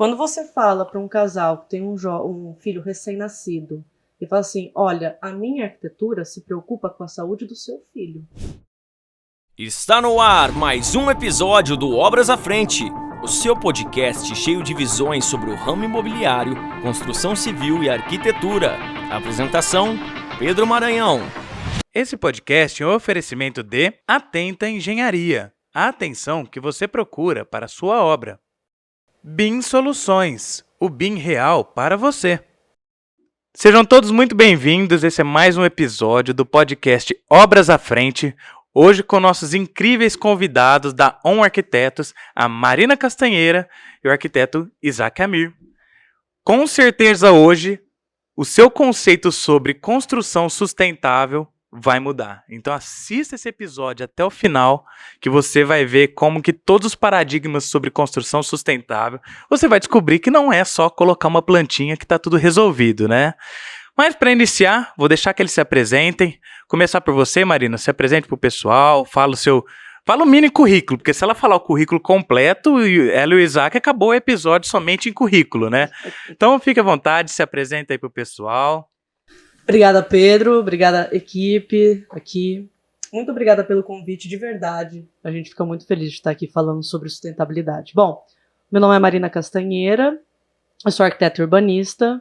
Quando você fala para um casal que tem um filho recém-nascido e fala assim, olha, a minha arquitetura se preocupa com a saúde do seu filho. Está no ar mais um episódio do Obras à Frente, o seu podcast cheio de visões sobre o ramo imobiliário, construção civil e arquitetura. Apresentação, Pedro Maranhão. Esse podcast é um oferecimento de Atenta Engenharia, a atenção que você procura para a sua obra. BIM Soluções, o BIM real para você. Sejam todos muito bem-vindos, esse é mais um episódio do podcast Obras à Frente, hoje com nossos incríveis convidados da ON Arquitetos, a Marina Castanheira e o arquiteto Isaac Amir. Com certeza hoje, o seu conceito sobre construção sustentável vai mudar. Então assista esse episódio até o final, que você vai ver como que todos os paradigmas sobre construção sustentável, você vai descobrir que não é só colocar uma plantinha que está tudo resolvido, né? Mas para iniciar, vou deixar que eles se apresentem. Começar por você, Marina. Se apresente para o pessoal, fala o mini currículo, porque se ela falar o currículo completo, ela e o Isaac acabou o episódio somente em currículo, né? Então fique à vontade, se apresenta aí para o pessoal. Obrigada, Pedro. Obrigada, equipe aqui. Muito obrigada pelo convite, de verdade. A gente fica muito feliz de estar aqui falando sobre sustentabilidade. Bom, meu nome é Marina Castanheira, eu sou arquiteta urbanista.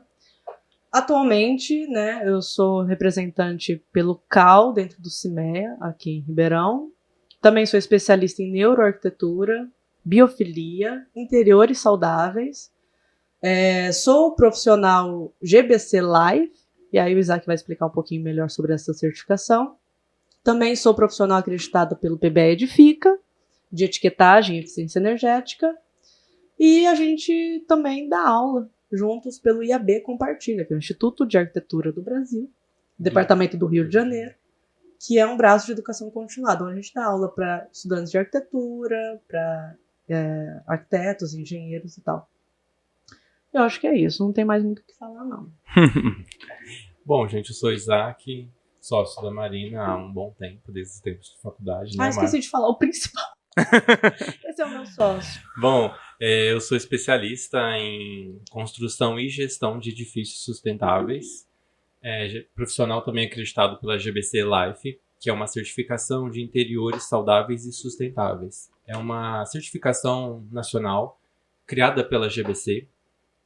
Atualmente, né, eu sou representante pelo CAL dentro do CIMEA, aqui em Ribeirão. Também sou especialista em neuroarquitetura, biofilia, interiores saudáveis. Sou profissional GBC Life, e aí o Isaac vai explicar um pouquinho melhor sobre essa certificação. Também sou profissional acreditado pelo PBE Edifica, de etiquetagem e eficiência energética. E a gente também dá aula juntos pelo IAB Compartilha, que é o Instituto de Arquitetura do Brasil, Departamento do Rio de Janeiro, que é um braço de educação continuada, onde a gente dá aula para estudantes de arquitetura, para arquitetos, engenheiros e tal. Eu acho que é isso, não tem mais muito o que falar, não. Bom, gente, eu sou Isaac, sócio da Marina há um bom tempo, desde os tempos de faculdade. Ah, esqueci de falar o principal. Esse é o meu sócio. Bom, eu sou especialista em construção e gestão de edifícios sustentáveis. Profissional também acreditado pela GBC Life, que é uma certificação de interiores saudáveis e sustentáveis. É uma certificação nacional criada pela GBC,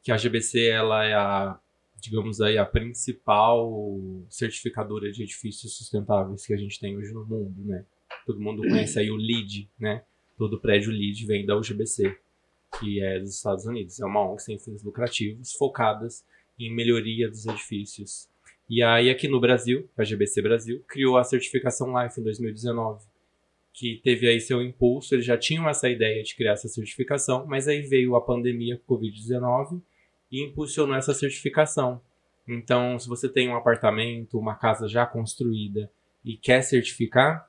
que a GBC ela é a principal certificadora de edifícios sustentáveis que a gente tem hoje no mundo, né? Todo mundo conhece aí o LEED, né? Todo prédio LEED vem da UGBC, que é dos Estados Unidos. É uma ONG sem fins lucrativos, focadas em melhoria dos edifícios. E aí aqui no Brasil, a GBC Brasil, criou a certificação Life em 2019, que teve aí seu impulso. Eles já tinham essa ideia de criar essa certificação, mas aí veio a pandemia Covid-19 e impulsionou essa certificação. Então, se você tem um apartamento, uma casa já construída e quer certificar,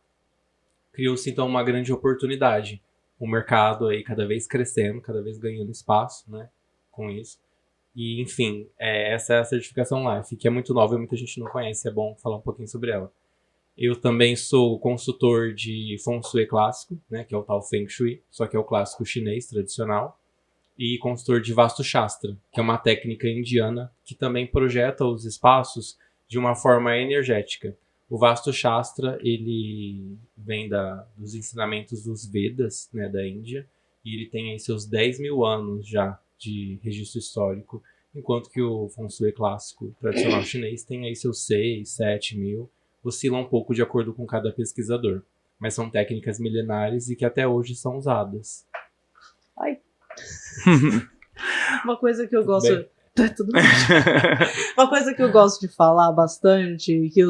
criou-se então uma grande oportunidade. O mercado aí cada vez crescendo, cada vez ganhando espaço, né, com isso. E, enfim, essa é a certificação Life, que é muito nova e muita gente não conhece, é bom falar um pouquinho sobre ela. Eu também sou consultor de Feng Shui clássico, né, que é o tal Feng Shui, só que é o clássico chinês tradicional. E consultor de Vastu Shastra, que é uma técnica indiana que também projeta os espaços de uma forma energética. O Vastu Shastra, ele vem dos ensinamentos dos Vedas, né, da Índia, e ele tem aí seus 10 mil anos já de registro histórico, enquanto que o Feng Shui clássico tradicional chinês tem aí seus 6, 7 mil, oscila um pouco de acordo com cada pesquisador. Mas são técnicas milenares e que até hoje são usadas. Ai. Uma coisa que eu gosto... Tudo bem. Uma coisa que eu gosto de falar bastante, que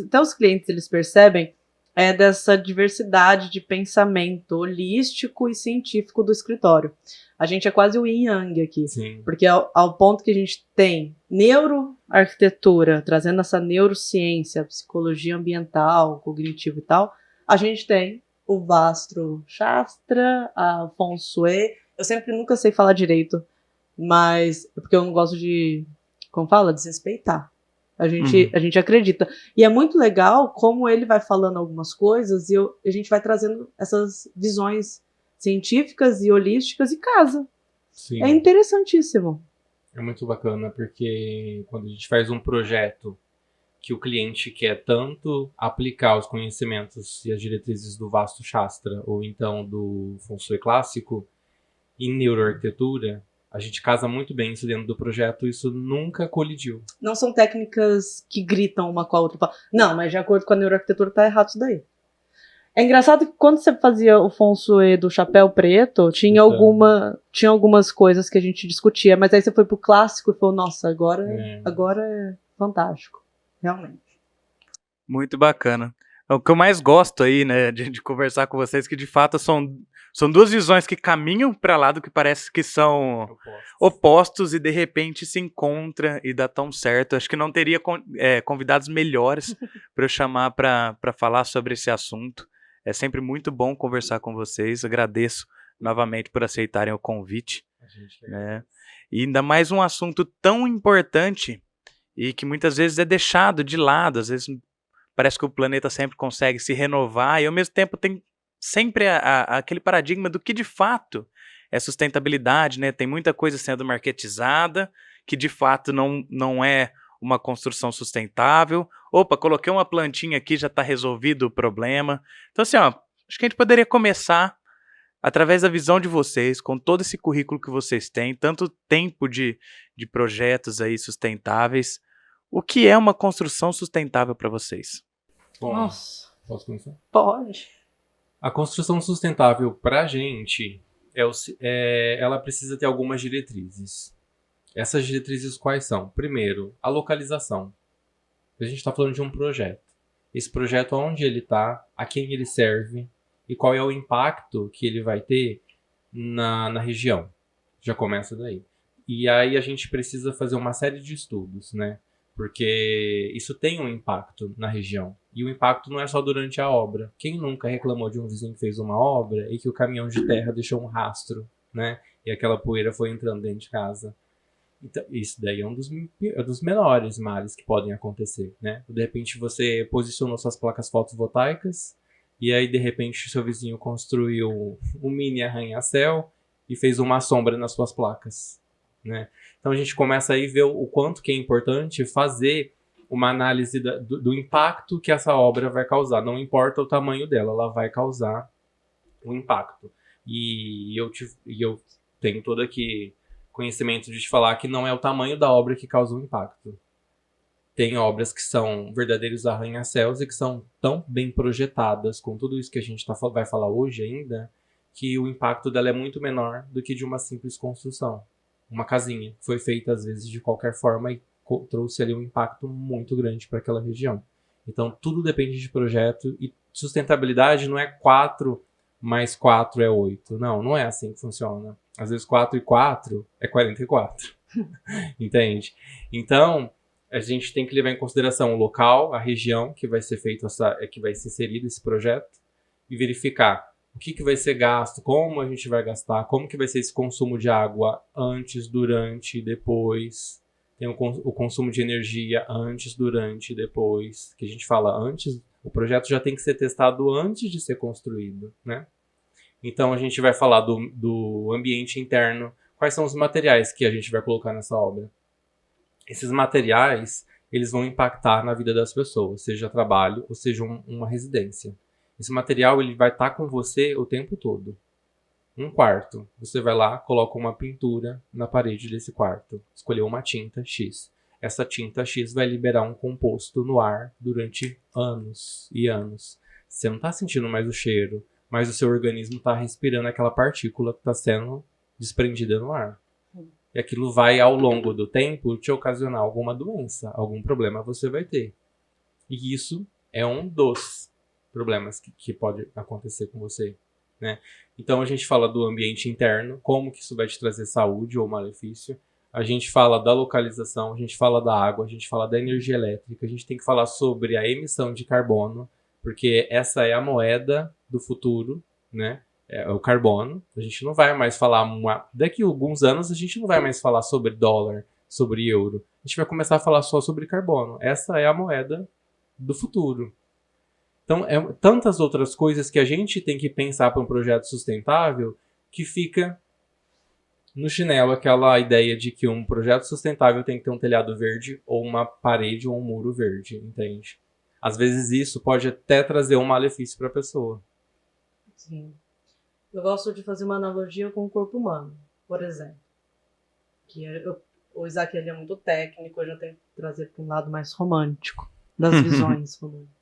até os clientes eles percebem, é dessa diversidade de pensamento holístico e científico do escritório. A gente é quase o yin yang aqui. Sim. Porque ao ponto que a gente tem neuroarquitetura, trazendo essa neurociência, psicologia ambiental, cognitivo e tal, a gente tem o Vastu Shastra, a Feng Shui. Eu nunca sei falar direito, mas é porque eu não gosto de, como fala, desrespeitar. A gente acredita. E é muito legal como ele vai falando algumas coisas e a gente vai trazendo essas visões científicas e holísticas e casa. Sim. É interessantíssimo. É muito bacana porque quando a gente faz um projeto que o cliente quer tanto aplicar os conhecimentos e as diretrizes do Vastu Shastra ou então do Feng Shui clássico em neuroarquitetura, a gente casa muito bem isso dentro do projeto, isso nunca colidiu. Não são técnicas que gritam uma com a outra. Não, mas de acordo com a neuroarquitetura tá errado isso daí. É engraçado que quando você fazia o Feng Shui do chapéu preto, tinha algumas coisas que a gente discutia, mas aí você foi pro clássico e falou, nossa, agora é fantástico. Realmente. Muito bacana. O que eu mais gosto aí, né, de conversar com vocês, que de fato são duas visões que caminham para lá do que parece que são opostos e de repente se encontra e dá tão certo. Acho que não teria convidados melhores para eu chamar para falar sobre esse assunto. É sempre muito bom conversar com vocês. Agradeço novamente por aceitarem o convite. Né? E ainda mais um assunto tão importante e que muitas vezes é deixado de lado. Às vezes parece que o planeta sempre consegue se renovar e ao mesmo tempo tem sempre aquele paradigma do que de fato é sustentabilidade, né? Tem muita coisa sendo marketizada que de fato não é uma construção sustentável. Opa, coloquei uma plantinha aqui, já está resolvido o problema. Então assim, ó, acho que a gente poderia começar através da visão de vocês, com todo esse currículo que vocês têm, tanto tempo de projetos aí sustentáveis. O que é uma construção sustentável para vocês? Bom, Nossa. posso começar? Pode. A construção sustentável para a gente, ela precisa ter algumas diretrizes. Essas diretrizes quais são? Primeiro, a localização. A gente está falando de um projeto. Esse projeto, onde ele está, a quem ele serve e qual é o impacto que ele vai ter na região. Já começa daí. E aí a gente precisa fazer uma série de estudos, né? Porque isso tem um impacto na região. E o impacto não é só durante a obra. Quem nunca reclamou de um vizinho que fez uma obra e que o caminhão de terra deixou um rastro, né? E aquela poeira foi entrando dentro de casa. Então, isso daí é um dos menores males que podem acontecer, né? De repente você posicionou suas placas fotovoltaicas e aí de repente seu vizinho construiu um mini arranha-céu e fez uma sombra nas suas placas, né? Então a gente começa aí a ver o quanto que é importante fazer uma análise do impacto que essa obra vai causar. Não importa o tamanho dela, ela vai causar um impacto. E eu tenho todo aqui conhecimento de te falar que não é o tamanho da obra que causa o impacto. Tem obras que são verdadeiros arranha-céus e que são tão bem projetadas, com tudo isso que a gente vai falar hoje ainda, que o impacto dela é muito menor do que de uma simples construção. Uma casinha que foi feita às vezes de qualquer forma e trouxe ali um impacto muito grande para aquela região. Então tudo depende de projeto e sustentabilidade não é 4 mais 4 é 8. Não é assim que funciona. Às vezes 4 e 4 é 44. Entende? Então a gente tem que levar em consideração o local, a região que vai ser feito que vai ser inserido esse projeto e verificar o que vai ser gasto, como a gente vai gastar, como que vai ser esse consumo de água antes, durante e depois. Tem o consumo de energia antes, durante e depois. Que a gente fala antes, o projeto já tem que ser testado antes de ser construído, né? Então a gente vai falar do ambiente interno. Quais são os materiais que a gente vai colocar nessa obra? Esses materiais, eles vão impactar na vida das pessoas, seja trabalho ou seja uma residência. Esse material ele vai estar com você o tempo todo. Um quarto, você vai lá, coloca uma pintura na parede desse quarto. Escolheu uma tinta X. Essa tinta X vai liberar um composto no ar durante anos e anos. Você não está sentindo mais o cheiro, mas o seu organismo está respirando aquela partícula que está sendo desprendida no ar. E aquilo vai, ao longo do tempo, te ocasionar alguma doença, algum problema você vai ter. E isso é um dos problemas que pode acontecer com você, né? Então a gente fala do ambiente interno, como que isso vai te trazer saúde ou malefício. A gente fala da localização, a gente fala da água, a gente fala da energia elétrica, a gente tem que falar sobre a emissão de carbono, porque essa é a moeda do futuro, né? É o carbono. A gente não vai mais falar... Daqui a alguns anos a gente não vai mais falar sobre dólar, sobre euro. A gente vai começar a falar só sobre carbono. Essa é a moeda do futuro. Então, tantas outras coisas que a gente tem que pensar para um projeto sustentável que fica no chinelo aquela ideia de que um projeto sustentável tem que ter um telhado verde ou uma parede ou um muro verde, entende? Às vezes isso pode até trazer um malefício para a pessoa. Sim. Eu gosto de fazer uma analogia com o corpo humano, por exemplo. O Isaac ele é muito técnico, eu já tenho que trazer para um lado mais romântico, das visões românticas.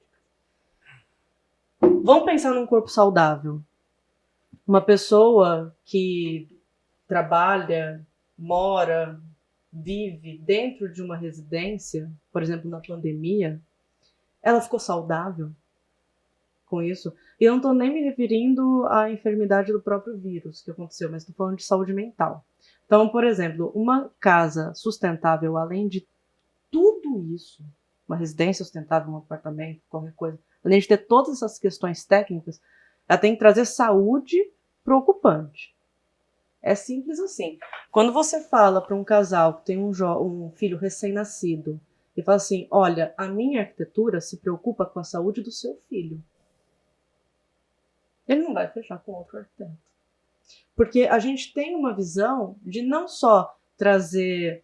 Vamos pensar num corpo saudável. Uma pessoa que trabalha, mora, vive dentro de uma residência, por exemplo, na pandemia, ela ficou saudável com isso? E eu não estou nem me referindo à enfermidade do próprio vírus que aconteceu, mas estou falando de saúde mental. Então, por exemplo, uma casa sustentável, além de tudo isso, uma residência sustentável, um apartamento, qualquer coisa, além de ter todas essas questões técnicas, ela tem que trazer saúde para o ocupante. É simples assim. Quando você fala para um casal que tem um filho recém-nascido e fala assim, olha, a minha arquitetura se preocupa com a saúde do seu filho, ele não vai fechar com outro arquiteto. Porque a gente tem uma visão de não só trazer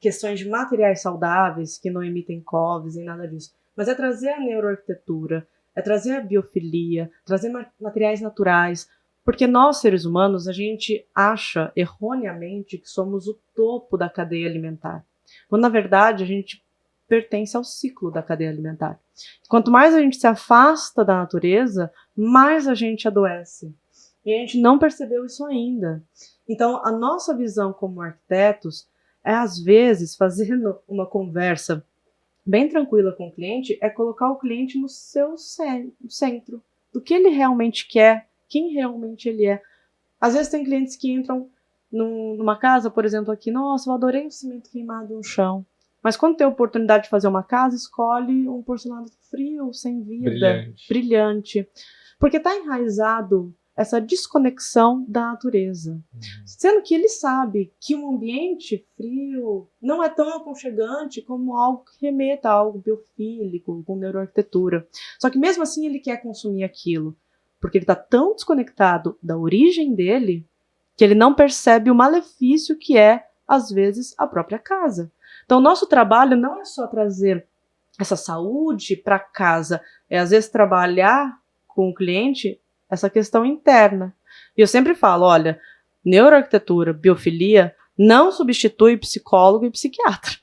questões de materiais saudáveis que não emitem COVs e nada disso, mas é trazer a neuroarquitetura, é trazer a biofilia, trazer materiais naturais, porque nós, seres humanos, a gente acha erroneamente que somos o topo da cadeia alimentar, quando na verdade a gente pertence ao ciclo da cadeia alimentar. Quanto mais a gente se afasta da natureza, mais a gente adoece. E a gente não percebeu isso ainda. Então, a nossa visão como arquitetos é, às vezes, fazendo uma conversa bem tranquila com o cliente, é colocar o cliente no seu centro, do que ele realmente quer, quem realmente ele é. Às vezes tem clientes que entram numa casa, por exemplo, aqui, nossa, eu adorei o cimento queimado no chão. Mas quando tem a oportunidade de fazer uma casa, escolhe um porcelanato frio, sem vida, brilhante. Porque está enraizado essa desconexão da natureza. Sendo que ele sabe que um ambiente frio não é tão aconchegante como algo que remeta a algo biofílico, com neuroarquitetura. Só que mesmo assim ele quer consumir aquilo, porque ele está tão desconectado da origem dele que ele não percebe o malefício que é, às vezes, a própria casa. Então, o nosso trabalho não é só trazer essa saúde para casa, é às vezes trabalhar com o cliente essa questão interna. E eu sempre falo, olha, neuroarquitetura, biofilia não substitui psicólogo e psiquiatra,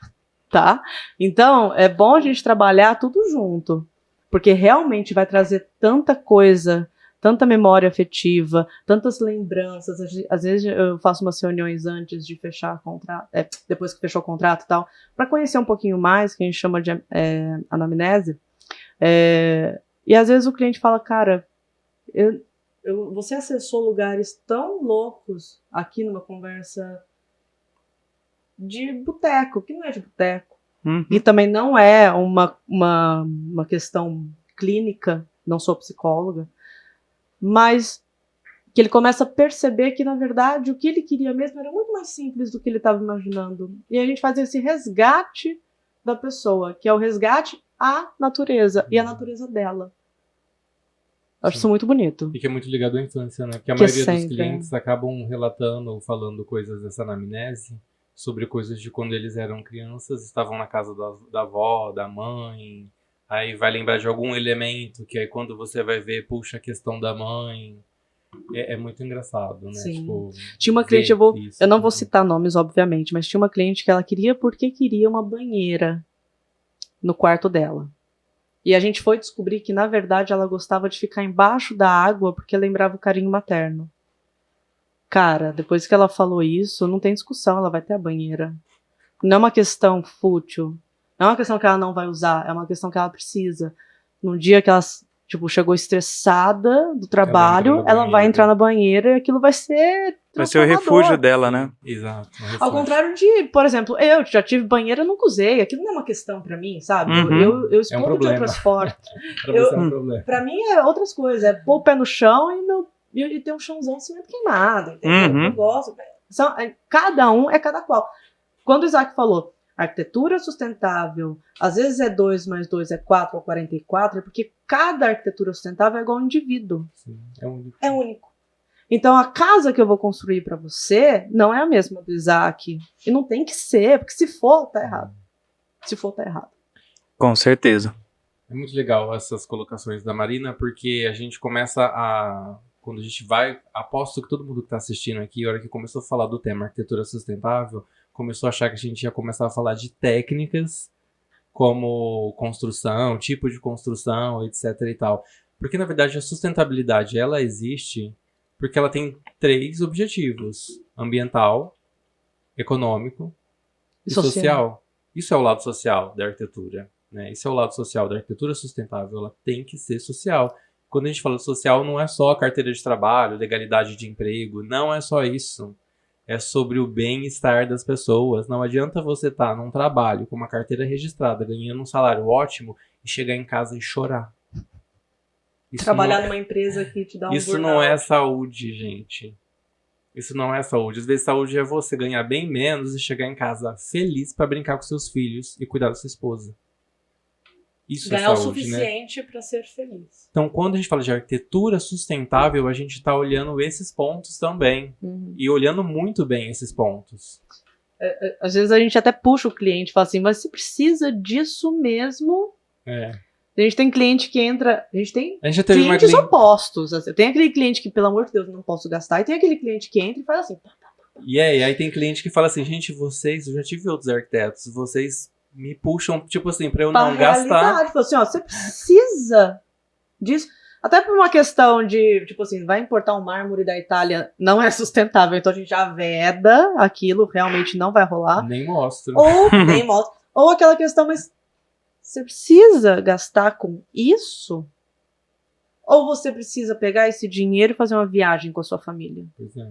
tá? Então, é bom a gente trabalhar tudo junto, porque realmente vai trazer tanta coisa, tanta memória afetiva, tantas lembranças. Às vezes eu faço umas reuniões antes de fechar o contrato, depois que fechou o contrato e tal, para conhecer um pouquinho mais, que a gente chama de anamnese. E às vezes o cliente fala, cara, você acessou lugares tão loucos aqui numa conversa de boteco, que não é de boteco. E também não é uma questão clínica, não sou psicóloga, mas que ele começa a perceber que, na verdade, o que ele queria mesmo era muito mais simples do que ele estava imaginando. E a gente faz esse resgate da pessoa, que é o resgate à natureza, e a natureza dela. Acho isso muito bonito. E que é muito ligado à infância, né? Porque a maioria dos clientes acabam relatando ou falando coisas dessa anamnese sobre coisas de quando eles eram crianças, estavam na casa da avó, da mãe, aí vai lembrar de algum elemento que aí quando você vai ver, puxa, a questão da mãe. É muito engraçado, né? Sim. Tipo, tinha uma cliente, eu não vou citar nomes, obviamente, mas tinha uma cliente que ela queria porque queria uma banheira no quarto dela. E a gente foi descobrir que, na verdade, ela gostava de ficar embaixo da água porque lembrava o carinho materno. Cara, depois que ela falou isso, não tem discussão, ela vai ter a banheira. Não é uma questão fútil, não é uma questão que ela não vai usar, é uma questão que ela precisa. Num dia que ela chegou estressada do trabalho, ela vai entrar na banheira e aquilo vai ser vai ser o refúgio dela, né? Exato. Ao contrário de, por exemplo, eu já tive banheira, nunca usei. Aquilo não é uma questão pra mim, sabe? Eu explodo de outras formas. Pra você é um problema. Pra mim é outras coisas. É pôr o pé no chão e ter um chãozão de cimento queimado. Entendeu? Eu gosto. Cada um é cada qual. Quando o Isaac falou arquitetura sustentável, às vezes é 2 mais 2 é 4 ou 44, é porque cada arquitetura sustentável é igual a um indivíduo. Sim, é único. É único. Então a casa que eu vou construir para você não é a mesma do Isaac. E não tem que ser, porque se for, tá errado. Se for, tá errado. Com certeza. É muito legal essas colocações da Marina, porque a gente começa a... Quando a gente vai... Aposto que todo mundo que está assistindo aqui, a hora que começou a falar do tema arquitetura sustentável, começou a achar que a gente ia começar a falar de técnicas como construção, tipo de construção, etc e tal. Porque, na verdade, a sustentabilidade, ela existe porque ela tem 3 objetivos. Ambiental, econômico e social. Isso é o lado social da arquitetura, né? Esse é o lado social da arquitetura sustentável. Ela tem que ser social. Quando a gente fala de social, não é só carteira de trabalho, legalidade de emprego. Não é só isso. É sobre o bem-estar das pessoas. Não adianta você estar num trabalho com uma carteira registrada, ganhando um salário ótimo e chegar em casa e chorar. Trabalhar numa empresa que te dá um Isso não é saúde, gente. Isso não é saúde. Às vezes saúde é você ganhar bem menos e chegar em casa feliz pra brincar com seus filhos e cuidar da sua esposa. Isso ganhar é saúde, o suficiente, né? Pra ser feliz. Então, quando a gente fala de arquitetura sustentável, a gente tá olhando esses pontos também. E olhando muito bem esses pontos. Às vezes a gente até puxa o cliente e fala assim, mas você precisa disso mesmo? A gente tem cliente que entra... A gente tem clientes opostos. Assim. Tem aquele cliente que, pelo amor de Deus, não posso gastar. E tem aquele cliente que entra e faz assim... E aí tem cliente que fala assim, gente, vocês... Eu já tive outros arquitetos. Vocês me puxam, tipo assim, pra eu não gastar. Fala assim, ó, você precisa disso. Até por uma questão de, tipo assim, vai importar um mármore da Itália, não é sustentável. Então a gente já veda aquilo, realmente não vai rolar. Nem mostra. Nem mostra. Ou aquela questão, mas... Você precisa gastar com isso? Ou você precisa pegar esse dinheiro e fazer uma viagem com a sua família? Pois é.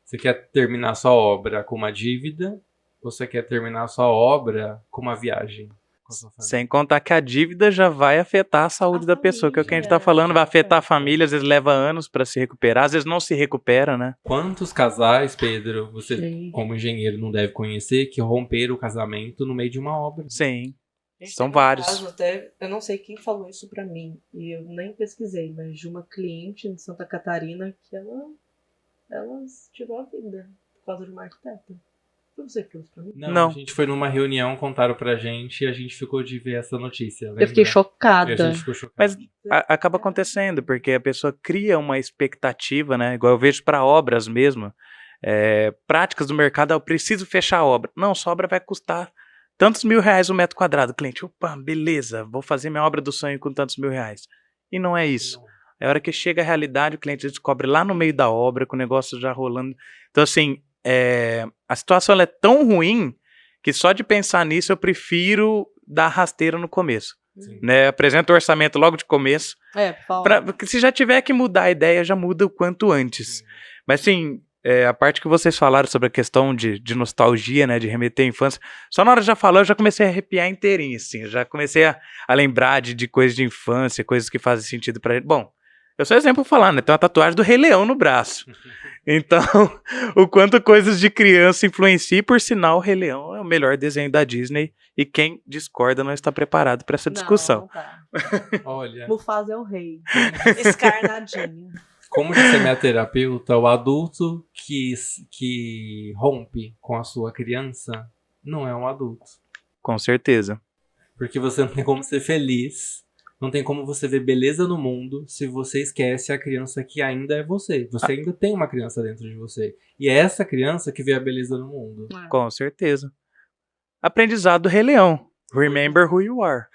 Você quer terminar sua obra com uma dívida? Ou você quer terminar sua obra com uma viagem com a sua família? Sem contar que a dívida já vai afetar a saúde da pessoa, que é o que a gente tá falando, vai afetar a família, às vezes leva anos para se recuperar, às vezes não se recupera, né? Quantos casais, Pedro, você como engenheiro não deve conhecer, que romperam o casamento no meio de uma obra? Sim. São vários. Caso até, eu não sei quem falou isso pra mim, e eu nem pesquisei, mas de uma cliente de Santa Catarina que ela tirou a vida por causa de uma arquiteta. Foi você que falou isso pra mim? Não, a gente foi numa reunião, contaram pra gente e a gente ficou de ver essa notícia. Lembra? Eu fiquei chocada. E a gente ficou chocada. Mas acaba acontecendo, porque a pessoa cria uma expectativa, né? Igual eu vejo para obras mesmo, práticas do mercado, eu preciso fechar a obra. Não, sua obra vai custar tantos R$1.000 o metro quadrado. Cliente, opa, beleza, vou fazer minha obra do sonho com tantos R$1.000. E não é isso. É a hora que chega a realidade, o cliente descobre lá no meio da obra, com o negócio já rolando. Então, assim, a situação ela é tão ruim que só de pensar nisso eu prefiro dar rasteira no começo. Né? Apresenta o orçamento logo de começo. Porque se já tiver que mudar a ideia, já muda o quanto antes. Mas, assim... a parte que vocês falaram sobre a questão de nostalgia, né, de remeter à infância, só na hora de já falar eu já comecei a arrepiar inteirinho, assim, eu já comecei a lembrar de coisas de infância, coisas que fazem sentido pra ele. Bom, eu sou exemplo pra falar, né, tem uma tatuagem do Rei Leão no braço, então o quanto coisas de criança influenciam, e por sinal o Rei Leão é o melhor desenho da Disney, e quem discorda não está preparado pra essa discussão. Não tá. Olha. Mufasa é o rei, escarnadinho. Como você é minha terapeuta, o adulto que rompe com a sua criança não é um adulto. Com certeza. Porque você não tem como ser feliz, não tem como você ver beleza no mundo se você esquece a criança que ainda é você. Você ainda tem uma criança dentro de você. E é essa criança que vê a beleza no mundo. Com certeza. Aprendizado do Rei Leão. Remember who you are.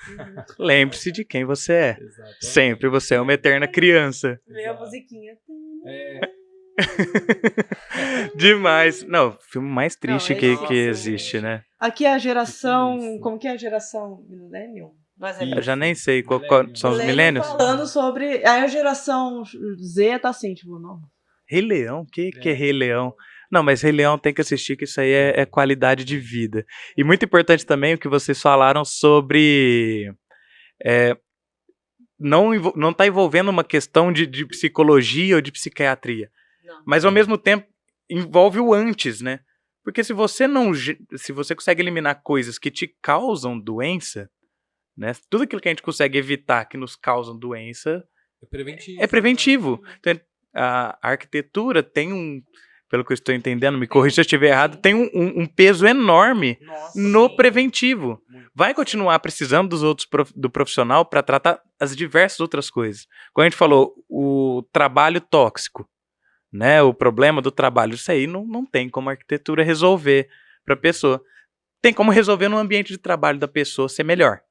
Lembre-se de quem você é. Exatamente. Sempre você é uma eterna criança. Veio a musiquinha. Demais. Não, o filme mais triste que existe, né? Aqui é a geração... Como que é a geração Millennium? Eu já nem sei qual são os milênios. Falando sobre... Aí a geração Z tá assim, tipo... Não. Rei Leão? O que é Rei Leão? Não, mas Rei Leão tem que assistir, que isso aí é qualidade de vida. E muito importante também o que vocês falaram sobre... não tá envolvendo uma questão de psicologia ou de psiquiatria. Não. Mas ao mesmo tempo envolve o antes, né? Porque se você consegue eliminar coisas que te causam doença, né? Tudo aquilo que a gente consegue evitar que nos causam doença é preventivo. Então, a arquitetura tem pelo que eu estou entendendo, me corrija se eu estiver errado, tem um peso enorme no preventivo. Vai continuar precisando do profissional para tratar as diversas outras coisas. Como a gente falou, o trabalho tóxico, né? O problema do trabalho, isso aí não tem como a arquitetura resolver para a pessoa. Tem como resolver no ambiente de trabalho da pessoa ser melhor,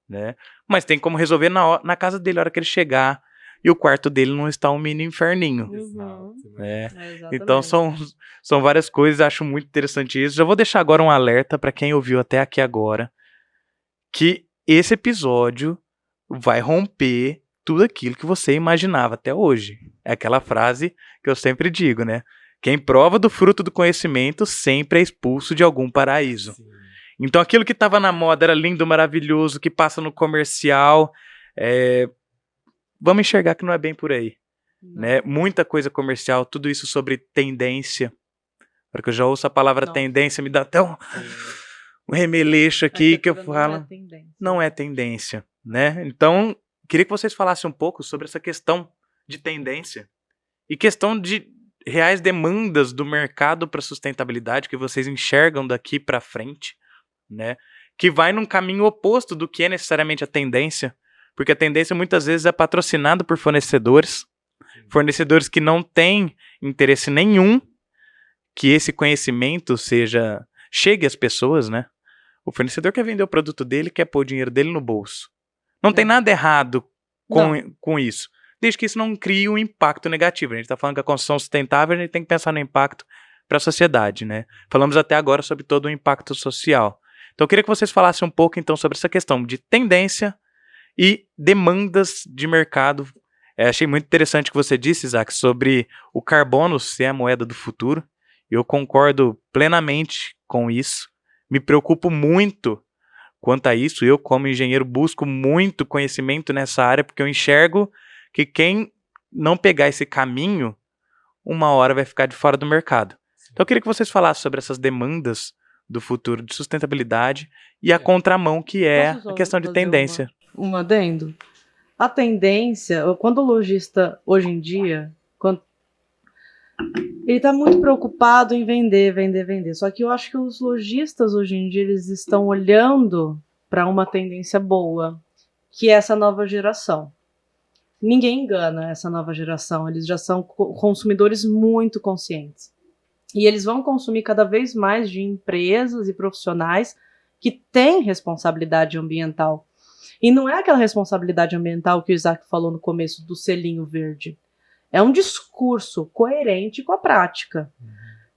né? Mas tem como resolver na casa dele, na hora que ele chegar e o quarto dele não está um mini inferninho. Então são várias coisas, acho muito interessante isso. Já vou deixar agora um alerta para quem ouviu até aqui agora, que esse episódio vai romper tudo aquilo que você imaginava até hoje. É aquela frase que eu sempre digo, né? Quem prova do fruto do conhecimento sempre é expulso de algum paraíso. Sim. Então aquilo que estava na moda era lindo, maravilhoso, que passa no comercial, vamos enxergar que não é bem por aí. Né? Muita coisa comercial, tudo isso sobre tendência. Porque eu já ouço a palavra tendência, me dá até um remeleixo aqui que eu falo. Não é tendência, né? Então, queria que vocês falassem um pouco sobre essa questão de tendência e questão de reais demandas do mercado para sustentabilidade que vocês enxergam daqui para frente, né? Que vai num caminho oposto do que é necessariamente a tendência, porque a tendência muitas vezes é patrocinada por fornecedores que não têm interesse nenhum que esse conhecimento chegue às pessoas, né? O fornecedor quer vender o produto dele, quer pôr o dinheiro dele no bolso. Não tem nada errado com isso, desde que isso não crie um impacto negativo. A gente está falando que a construção sustentável, a gente tem que pensar no impacto para a sociedade, né? Falamos até agora sobre todo o impacto social. Então eu queria que vocês falassem um pouco então sobre essa questão de tendência e demandas de mercado. Achei muito interessante o que você disse, Isaac, sobre o carbono ser a moeda do futuro. Eu concordo plenamente com isso. Me preocupo muito quanto a isso. Eu, como engenheiro, busco muito conhecimento nessa área, porque eu enxergo que quem não pegar esse caminho, uma hora vai ficar de fora do mercado. Então eu queria que vocês falassem sobre essas demandas do futuro de sustentabilidade e a contramão que é a questão de tendência. Um adendo. A tendência, quando o lojista, hoje em dia, ele está muito preocupado em vender. Só que eu acho que os lojistas, hoje em dia, eles estão olhando para uma tendência boa, que é essa nova geração. Ninguém engana essa nova geração, eles já são consumidores muito conscientes. E eles vão consumir cada vez mais de empresas e profissionais que têm responsabilidade ambiental. E não é aquela responsabilidade ambiental que o Isaac falou no começo do selinho verde. É um discurso coerente com a prática.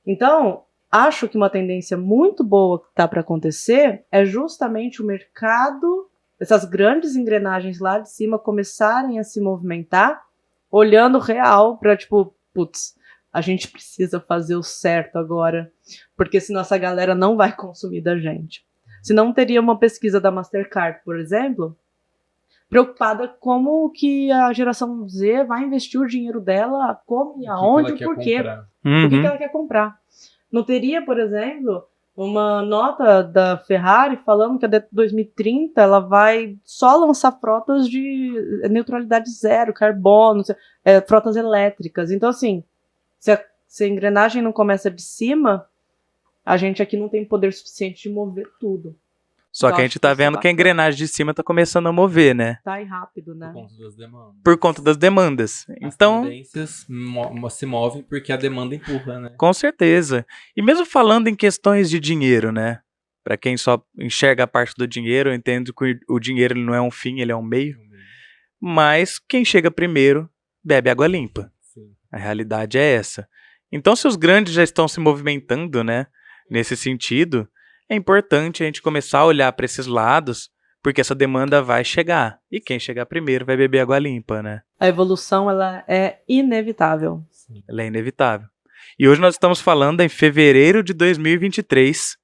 Então, acho que uma tendência muito boa que está para acontecer é justamente o mercado, essas grandes engrenagens lá de cima começarem a se movimentar, olhando real para, tipo, putz, a gente precisa fazer o certo agora, porque senão essa galera não vai consumir da gente. Senão teria uma pesquisa da Mastercard, por exemplo, preocupada como que a geração Z vai investir o dinheiro dela, como e aonde, e por quê. O que ela quer comprar. Não teria, por exemplo, uma nota da Ferrari falando que até 2030 ela vai só lançar frotas de neutralidade zero, carbono, frotas elétricas. Então, assim, se a engrenagem não começa de cima, a gente aqui não tem poder suficiente de mover tudo. Só que a gente tá vendo que a engrenagem de cima tá começando a mover, né? Tá aí rápido, né? Por conta das demandas. Por conta das demandas. Então, as tendências se movem porque a demanda empurra, né? Com certeza. E mesmo falando em questões de dinheiro, né? Para quem só enxerga a parte do dinheiro, eu entendo que o dinheiro ele não é um fim, ele é um meio. Mas quem chega primeiro bebe água limpa. Sim. A realidade é essa. Então, se os grandes já estão se movimentando, né? Nesse sentido, é importante a gente começar a olhar para esses lados, porque essa demanda vai chegar. E quem chegar primeiro vai beber água limpa, né? A evolução, ela é inevitável. Sim. Ela é inevitável. E hoje nós estamos falando em fevereiro de 2023,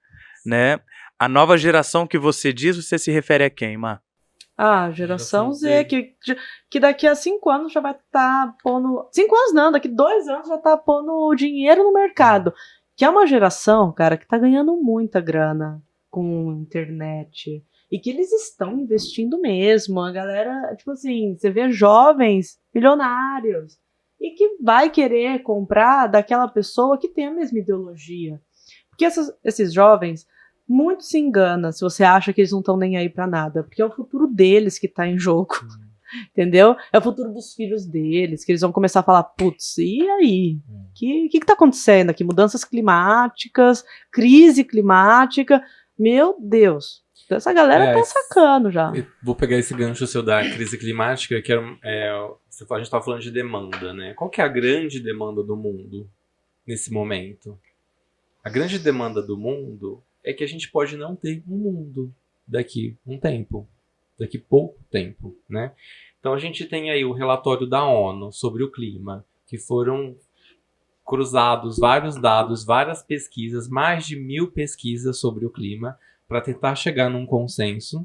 né? A nova geração que você diz, você se refere a quem, Má? Ah, geração Z, que daqui a 5 anos já vai estar pondo... 5 anos não, daqui 2 anos já tá pondo dinheiro no mercado. Que é uma geração, cara, que tá ganhando muita grana com internet. E que eles estão investindo mesmo. A galera, tipo assim, você vê jovens milionários. e que vai querer comprar daquela pessoa que tem a mesma ideologia. Porque esses jovens, muito se engana se você acha que eles não estão nem aí pra nada, porque é o futuro deles que tá em jogo, entendeu? É o futuro dos filhos deles, que eles vão começar a falar, putz, e aí? O que tá acontecendo aqui? Mudanças climáticas, crise climática, meu Deus, essa galera tá sacando já. Vou pegar esse gancho seu da crise climática, que a gente estava falando de demanda, né? Qual que é a grande demanda do mundo nesse momento? A grande demanda do mundo é que a gente pode não ter um mundo daqui um tempo, daqui pouco tempo, né? Então a gente tem aí o relatório da ONU sobre o clima, que foram cruzados vários dados, várias pesquisas, mais de 1000 pesquisas sobre o clima, para tentar chegar num consenso,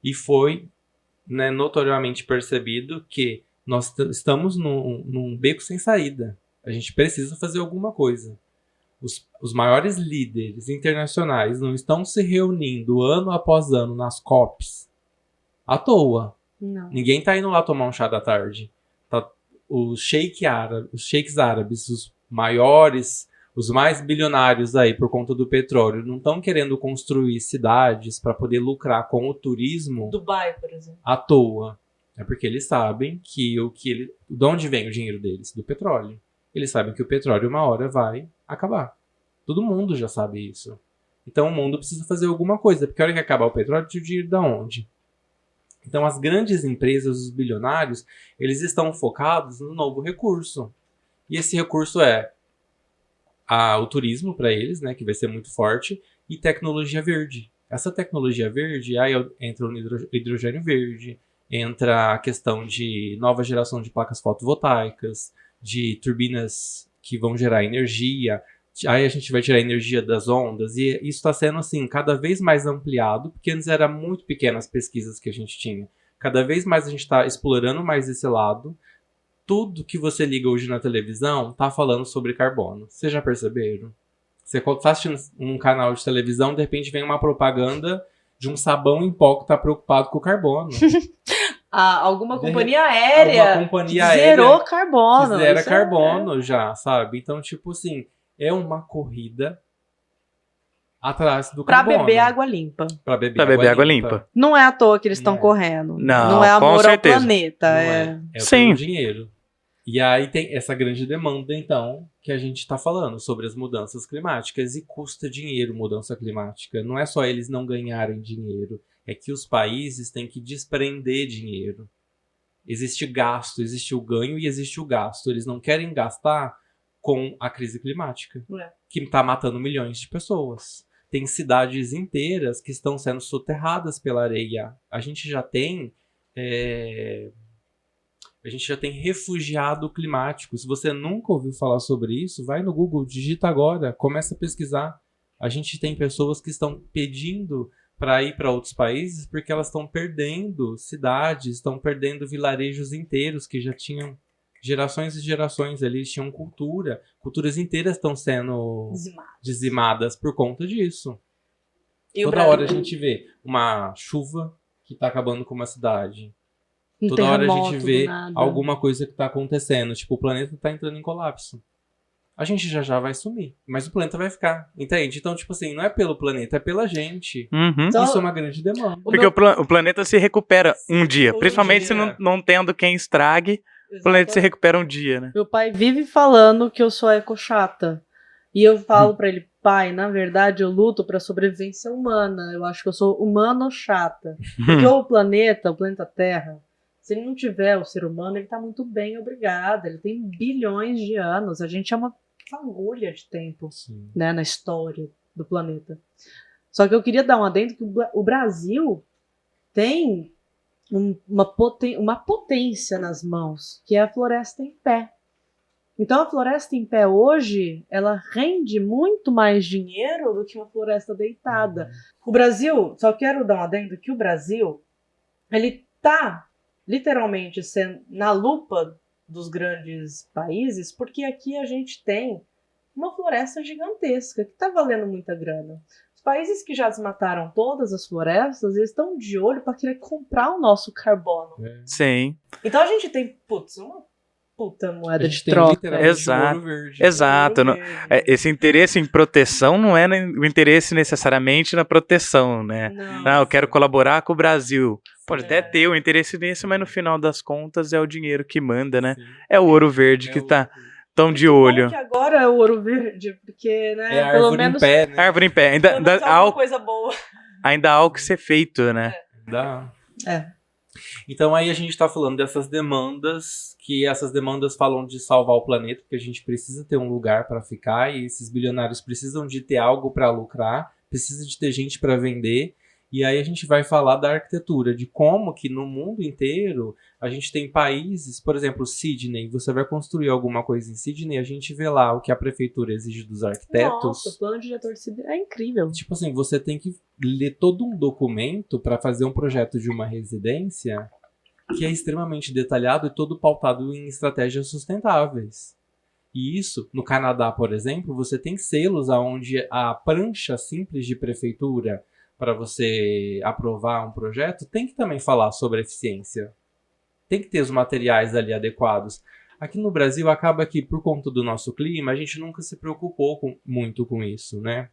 e foi, né, notoriamente percebido que nós estamos num beco sem saída. A gente precisa fazer alguma coisa. Os maiores líderes internacionais não estão se reunindo ano após ano nas COPs à toa. Não. Ninguém está indo lá tomar um chá da tarde. Os sheiks árabes, os maiores, os mais bilionários aí por conta do petróleo, não estão querendo construir cidades para poder lucrar com o turismo. Dubai, por exemplo. À toa. É porque eles sabem que de onde vem o dinheiro deles? Do petróleo. Eles sabem que o petróleo uma hora vai acabar. Todo mundo já sabe isso. Então o mundo precisa fazer alguma coisa, porque a hora que acabar o petróleo, tira o dinheiro da onde? Então as grandes empresas, os bilionários, eles estão focados no novo recurso. E esse recurso é o turismo para eles, né, que vai ser muito forte, e tecnologia verde. Essa tecnologia verde, aí entra o hidrogênio verde, entra a questão de nova geração de placas fotovoltaicas, de turbinas que vão gerar energia. Aí a gente vai tirar a energia das ondas, e isso está sendo assim cada vez mais ampliado, porque antes era muito pequenas as pesquisas que a gente tinha. Cada vez mais a gente está explorando mais esse lado. Tudo que você liga hoje na televisão está falando sobre carbono. Vocês já perceberam? Você está assistindo um canal de televisão, de repente vem uma propaganda de um sabão em pó que está preocupado com o carbono. Alguma companhia aérea que zerou carbono. Que zera carbono já, sabe? Então, tipo assim, é uma corrida atrás do carbono. Pra beber água limpa. Pra beber água limpa. Não é à toa que eles estão correndo. Não é amor com ao certeza. planeta. É Sim. pelo dinheiro. E aí tem essa grande demanda, então, que a gente está falando sobre as mudanças climáticas. E custa dinheiro mudança climática. Não é só eles não ganharem dinheiro. É que os países têm que desprender dinheiro. Existe gasto, existe o ganho e existe o gasto. Eles não querem gastar com a crise climática, que está matando milhões de pessoas. Tem cidades inteiras que estão sendo soterradas pela areia. A gente já tem refugiado climático. Se você nunca ouviu falar sobre isso, vai no Google, digita agora, começa a pesquisar. A gente tem pessoas que estão pedindo para ir para outros países porque elas estão perdendo cidades, estão perdendo vilarejos inteiros que já tinham gerações e gerações ali, tinham culturas inteiras estão sendo dizimadas por conta disso. E toda hora a gente vê uma chuva que está acabando com uma cidade. Toda hora a gente vê alguma coisa que está acontecendo, tipo, o planeta está entrando em colapso. A gente já vai sumir, mas o planeta vai ficar, entende? Então, tipo assim, não é pelo planeta, é pela gente. Então, isso é uma grande demanda. Porque o planeta se recupera um dia, principalmente se não tendo quem estrague, o planeta se recupera um dia, né? Meu pai vive falando que eu sou ecochata. E eu falo pra ele, pai, na verdade eu luto pra sobrevivência humana. Eu acho que eu sou humano-chata. Porque o planeta Terra, se ele não tiver o ser humano, ele tá muito bem, obrigado. Ele tem bilhões de anos. A gente é uma fagulha de tempo, né, na história do planeta. Só que eu queria dar um adendo que o Brasil tem uma potência nas mãos, que é a floresta em pé. Então a floresta em pé hoje, ela rende muito mais dinheiro do que uma floresta deitada. O Brasil, só quero dar um adendo que o Brasil, ele tá literalmente sendo na lupa dos grandes países, porque aqui a gente tem uma floresta gigantesca, que tá valendo muita grana. Os países que já desmataram todas as florestas, eles estão de olho para querer comprar o nosso carbono. Sim. Então a gente tem, uma puta moeda A de gente tem troca. literalmente Exato. um ouro verde. Exato. Ouro verde. Esse interesse em proteção não é o interesse necessariamente na proteção, né? Não, eu quero colaborar com o Brasil. Pode até ter o interesse nisso, mas no final das contas é o dinheiro que manda, né? Sim. É o ouro verde que tá tão de Que bom olho. que agora é o ouro verde, porque, né, É a pelo árvore menos, em pé, né? Árvore em pé. pelo menos alguma coisa boa. Ainda há algo que ser feito, né? Dá. É. Então aí a gente tá falando dessas demandas, que essas demandas falam de salvar o planeta, porque a gente precisa ter um lugar para ficar e esses bilionários precisam de ter algo para lucrar, precisa de ter gente para vender. E aí a gente vai falar da arquitetura, de como que no mundo inteiro a gente tem países, por exemplo, Sydney, você vai construir alguma coisa em Sydney, a gente vê lá o que a prefeitura exige dos arquitetos. Nossa, o plano de diretor é incrível. Tipo assim, você tem que ler todo um documento para fazer um projeto de uma residência que é extremamente detalhado e todo pautado em estratégias sustentáveis. E isso, no Canadá, por exemplo, você tem selos onde a prancha simples de prefeitura para você aprovar um projeto tem que também falar sobre eficiência. Tem que ter os materiais ali adequados. Aqui no Brasil acaba que, por conta do nosso clima, a gente nunca se preocupou muito com isso, né?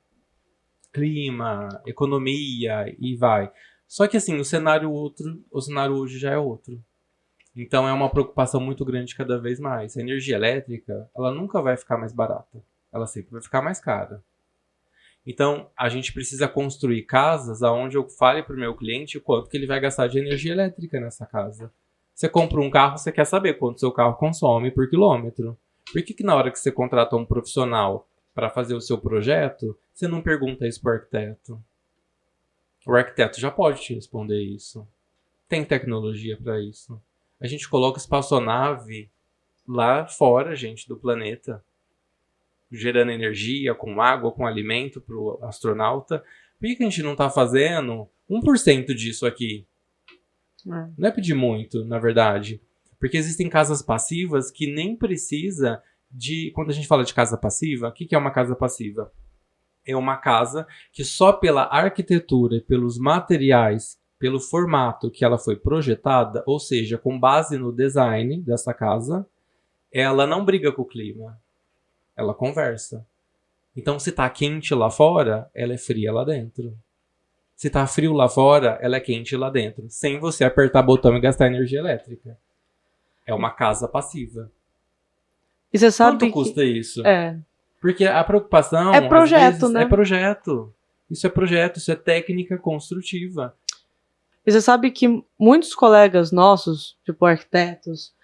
Clima, economia e vai. Só que assim, o cenário hoje já é outro. Então é uma preocupação muito grande cada vez mais. A energia elétrica, ela nunca vai ficar mais barata. Ela sempre vai ficar mais cara. Então, a gente precisa construir casas onde eu fale para o meu cliente o quanto que ele vai gastar de energia elétrica nessa casa. Você compra um carro, você quer saber quanto seu carro consome por quilômetro. Por que na hora que você contrata um profissional para fazer o seu projeto, você não pergunta isso para o arquiteto? O arquiteto já pode te responder isso. Tem tecnologia para isso. A gente coloca espaçonave lá fora, gente, do planeta, gerando energia, com água, com alimento para o astronauta. Por que a gente não está fazendo 1% disso aqui? Não é pedir muito, na verdade. Porque existem casas passivas que nem precisa de... Quando a gente fala de casa passiva, o que é uma casa passiva? É uma casa que só pela arquitetura e pelos materiais, pelo formato que ela foi projetada, ou seja, com base no design dessa casa, ela não briga com o clima. Ela conversa. Então, se tá quente lá fora, ela é fria lá dentro. Se tá frio lá fora, ela é quente lá dentro. Sem você apertar botão e gastar energia elétrica. É uma casa passiva. E você sabe Quanto custa isso? É. Porque a preocupação... É projeto, às vezes, né? É projeto. Isso é projeto, isso é técnica construtiva. E você sabe que muitos colegas nossos, tipo arquitetos,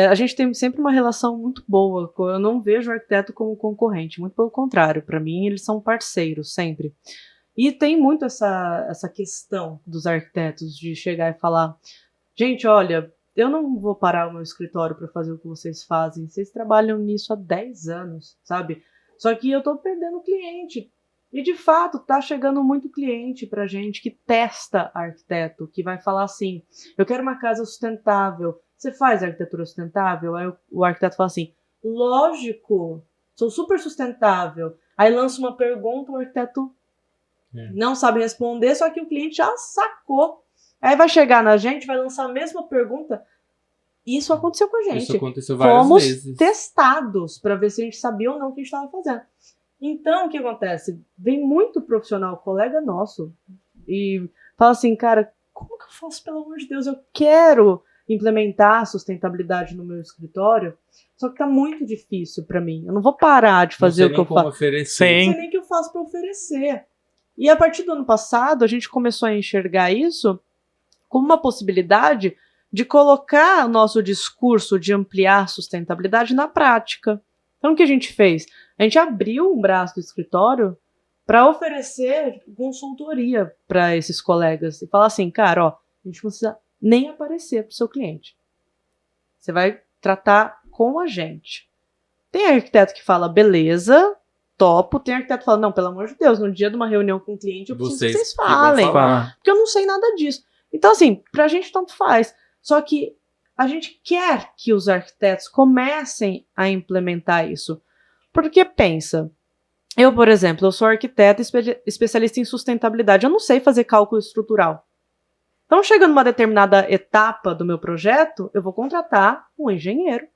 a gente tem sempre uma relação muito boa. Eu não vejo o arquiteto como concorrente, muito pelo contrário. Para mim, eles são parceiros, sempre. E tem muito essa questão dos arquitetos de chegar e falar: gente, olha, eu não vou parar o meu escritório para fazer o que vocês fazem. Vocês trabalham nisso há 10 anos, sabe? Só que eu tô perdendo cliente. E, de fato, tá chegando muito cliente pra gente que testa arquiteto, que vai falar assim: eu quero uma casa sustentável. Você faz arquitetura sustentável? Aí o arquiteto fala assim: lógico, sou super sustentável. Aí lança uma pergunta, o arquiteto não sabe responder, só que o cliente já sacou. Aí vai chegar na gente, vai lançar a mesma pergunta. Isso aconteceu com a gente. Isso aconteceu várias vezes. Fomos testados para ver se a gente sabia ou não o que a gente estava fazendo. Então, o que acontece? Vem muito profissional, colega nosso, e fala assim: cara, como que eu faço, pelo amor de Deus? Eu quero implementar a sustentabilidade no meu escritório, só que tá muito difícil para mim. Eu não vou parar de fazer o que eu faço. Não sei nem o que eu faço para oferecer. E a partir do ano passado, a gente começou a enxergar isso como uma possibilidade de colocar o nosso discurso de ampliar a sustentabilidade na prática. Então, o que a gente fez? A gente abriu um braço do escritório para oferecer consultoria para esses colegas e falar assim: cara, ó, a gente não precisa nem aparecer para o seu cliente. Você vai tratar com a gente. Tem arquiteto que fala: beleza, topo. Tem arquiteto que fala: não, pelo amor de Deus, no dia de uma reunião com o cliente eu preciso que vocês falem, porque eu não sei nada disso. Então, assim, pra gente tanto faz. Só que a gente quer que os arquitetos comecem a implementar isso. Porque pensa, eu, por exemplo, eu sou arquiteta especialista em sustentabilidade. Eu não sei fazer cálculo estrutural. Então, chegando numa determinada etapa do meu projeto, eu vou contratar um engenheiro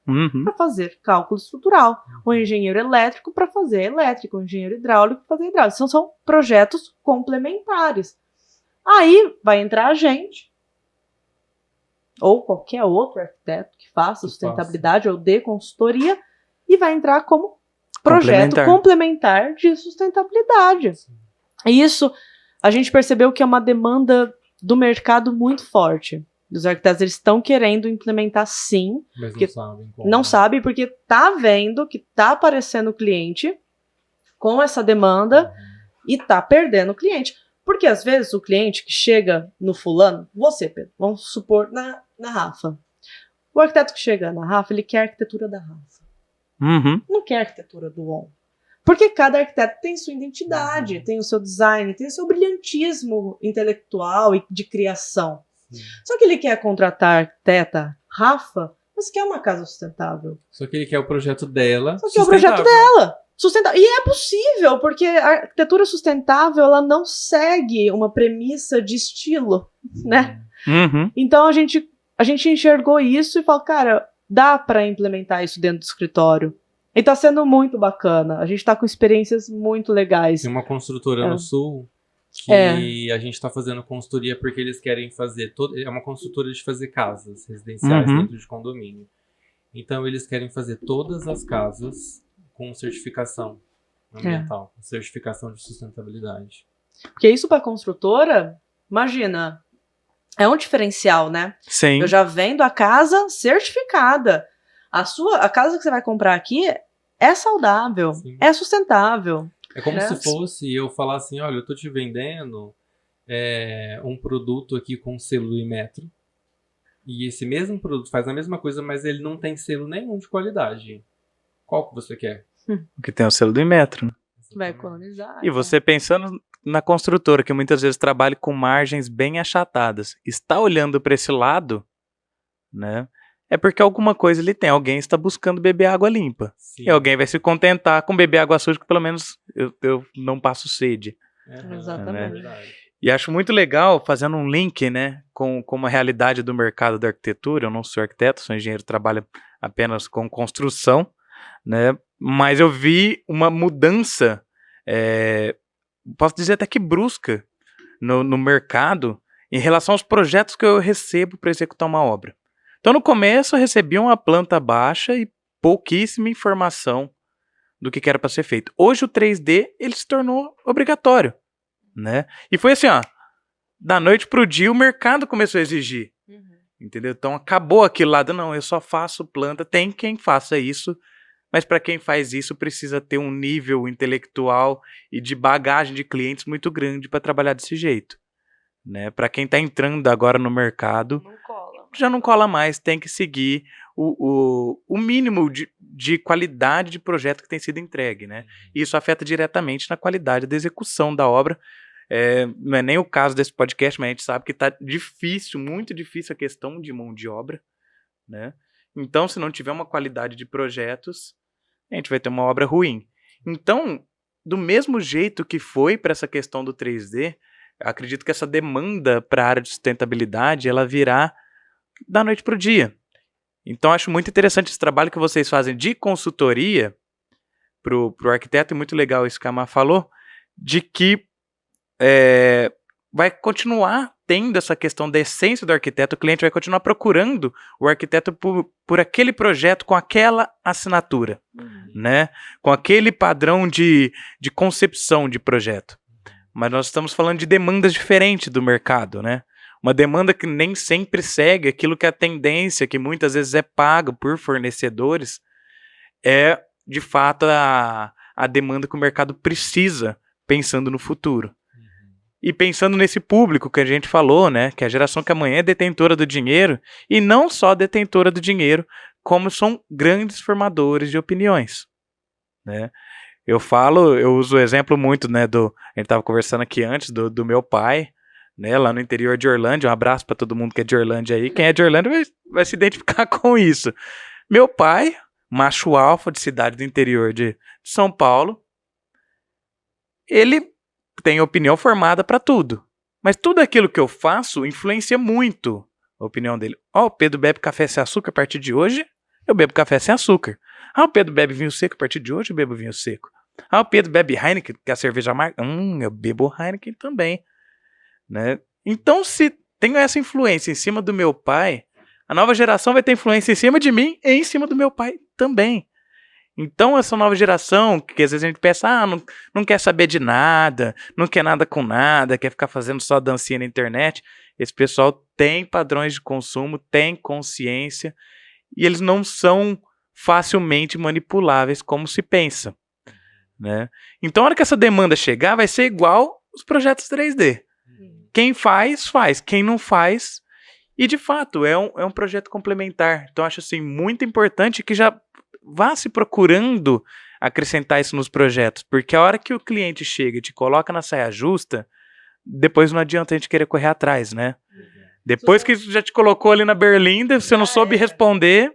para fazer cálculo estrutural, um engenheiro elétrico para fazer elétrico, um engenheiro hidráulico para fazer hidráulico. São projetos complementares. Aí vai entrar a gente, ou qualquer outro arquiteto que faça sustentabilidade ou dê consultoria, e vai entrar como projeto complementar de sustentabilidade. Sim. E isso a gente percebeu que é uma demanda do mercado muito forte. Os arquitetos eles estão querendo implementar sim, mas não sabem como. Não sabem porque tá vendo que tá aparecendo o cliente com essa demanda e tá perdendo o cliente. Porque às vezes o cliente que chega no fulano, você, Pedro, vamos supor na Rafa. O arquiteto que chega na Rafa, ele quer a arquitetura da Rafa. Não quer a arquitetura do ON. Porque cada arquiteto tem sua identidade, tem o seu design, tem o seu brilhantismo intelectual e de criação. Sim. Só que ele quer contratar a arquiteta Rafa, mas quer uma casa sustentável. Só que ele quer o projeto dela. Só que é o projeto dela. Sustentável. E é possível, porque a arquitetura sustentável ela não segue uma premissa de estilo, né? Então a gente enxergou isso e falou, cara, dá para implementar isso dentro do escritório. E tá sendo muito bacana. A gente tá com experiências muito legais. Tem uma construtora no Sul que a gente tá fazendo consultoria porque eles querem fazer... É uma construtora de fazer casas residenciais dentro de condomínio. Então eles querem fazer todas as casas com certificação ambiental, certificação de sustentabilidade. Porque isso para construtora, imagina, é um diferencial, né? Sim. Eu já vendo a casa certificada. A casa que você vai comprar aqui é saudável, é sustentável. É como se fosse eu falar assim, olha, eu tô te vendendo um produto aqui com selo do Inmetro, e esse mesmo produto faz a mesma coisa, mas ele não tem selo nenhum de qualidade. Qual que você quer? O que tem o selo do Inmetro. Vai economizar. E você pensando na construtora, que muitas vezes trabalha com margens bem achatadas, está olhando para esse lado, né? É porque alguma coisa ele tem. Alguém está buscando beber água limpa. Sim. E alguém vai se contentar com beber água suja, que pelo menos eu não passo sede. Exatamente. Né? E acho muito legal, fazendo um link, né, com uma realidade do mercado da arquitetura. Eu não sou arquiteto, sou engenheiro, trabalho apenas com construção, né? Mas eu vi uma mudança, posso dizer até que brusca, no mercado em relação aos projetos que eu recebo para executar uma obra. Então, no começo, eu recebia uma planta baixa e pouquíssima informação do que era para ser feito. Hoje, o 3D ele se tornou obrigatório, né? E foi assim, ó, da noite para o dia, o mercado começou a exigir, entendeu? Então, acabou aquele lado, não, eu só faço planta, tem quem faça isso, mas para quem faz isso, precisa ter um nível intelectual e de bagagem de clientes muito grande para trabalhar desse jeito, né? Para quem está entrando agora no mercado, já não cola mais, tem que seguir o mínimo de qualidade de projeto que tem sido entregue, né? E isso afeta diretamente na qualidade da execução da obra. Não é nem o caso desse podcast, mas a gente sabe que está difícil, muito difícil a questão de mão de obra, né? Então, se não tiver uma qualidade de projetos, a gente vai ter uma obra ruim. Então, do mesmo jeito que foi para essa questão do 3D, acredito que essa demanda para a área de sustentabilidade, ela virá da noite para o dia. Então, acho muito interessante esse trabalho que vocês fazem de consultoria pro arquiteto, e muito legal isso que a Má falou, de que vai continuar tendo essa questão da essência do arquiteto, o cliente vai continuar procurando o arquiteto por aquele projeto com aquela assinatura, né? Com aquele padrão de concepção de projeto. Mas nós estamos falando de demandas diferentes do mercado, né? Uma demanda que nem sempre segue aquilo que é a tendência, que muitas vezes é paga por fornecedores, é, de fato, a demanda que o mercado precisa, pensando no futuro. E pensando nesse público que a gente falou, né, que é a geração que amanhã é detentora do dinheiro, e não só detentora do dinheiro, como são grandes formadores de opiniões, né? Eu uso o exemplo muito, né, a gente estava conversando aqui antes, do meu pai, né, lá no interior de Orlândia. Um abraço para todo mundo que é de Orlândia aí. Quem é de Orlândia vai se identificar com isso. Meu pai, macho alfa de cidade do interior de São Paulo, ele tem opinião formada para tudo, Mas tudo aquilo que eu faço influencia muito a opinião dele. O Pedro bebe café sem açúcar a partir de hoje, eu bebo café sem açúcar. O Pedro bebe vinho seco a partir de hoje, eu bebo vinho seco. O Pedro bebe Heineken, que é a cerveja amarga. Eu bebo Heineken também. Né? Então, se tenho essa influência em cima do meu pai, a nova geração vai ter influência em cima de mim e em cima do meu pai também. Então, essa nova geração, que às vezes a gente pensa, não quer saber de nada, não quer nada com nada, quer ficar fazendo só dancinha na internet, esse pessoal tem padrões de consumo, tem consciência, e eles não são facilmente manipuláveis como se pensa. Né? Então, a hora que essa demanda chegar, vai ser igual os projetos 3D. Quem faz, faz. Quem não faz... E, de fato, é um projeto complementar. Então, acho assim, muito importante que já vá se procurando acrescentar isso nos projetos. Porque a hora que o cliente chega e te coloca na saia justa, depois não adianta a gente querer correr atrás, né? Depois que já te colocou ali na berlinda, você não soube responder...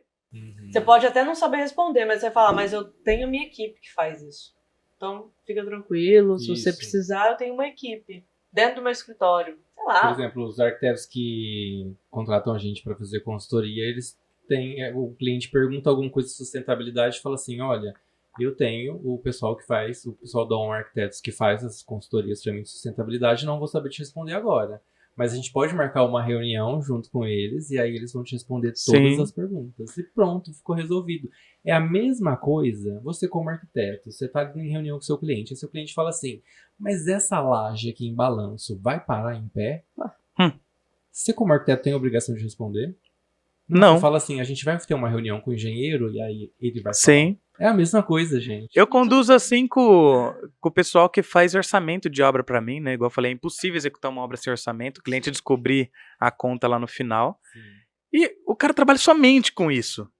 Você pode até não saber responder, mas você vai falar, mas eu tenho minha equipe que faz isso. Então, fica tranquilo. Se você precisar, eu tenho uma equipe dentro do meu escritório. Sei lá. Por exemplo, os arquitetos que contratam a gente para fazer consultoria, eles têm... O cliente pergunta alguma coisa de sustentabilidade e fala assim, olha, eu tenho o pessoal que faz, o pessoal da On Arquitetos que faz as consultorias para mim de sustentabilidade, não vou saber te responder agora. Mas a gente pode marcar uma reunião junto com eles e aí eles vão te responder todas as perguntas. E pronto, ficou resolvido. É a mesma coisa, você como arquiteto, você está em reunião com seu cliente, e seu cliente fala assim, mas essa laje aqui em balanço vai parar em pé? Você como arquiteto tem a obrigação de responder? Não. Você fala assim, a gente vai ter uma reunião com o engenheiro e aí ele vai falar. Sim. É a mesma coisa, gente. Eu conduzo assim com o pessoal que faz orçamento de obra pra mim, né? Igual eu falei, é impossível executar uma obra sem orçamento, o cliente descobrir a conta lá no final. Sim. E o cara trabalha somente com isso.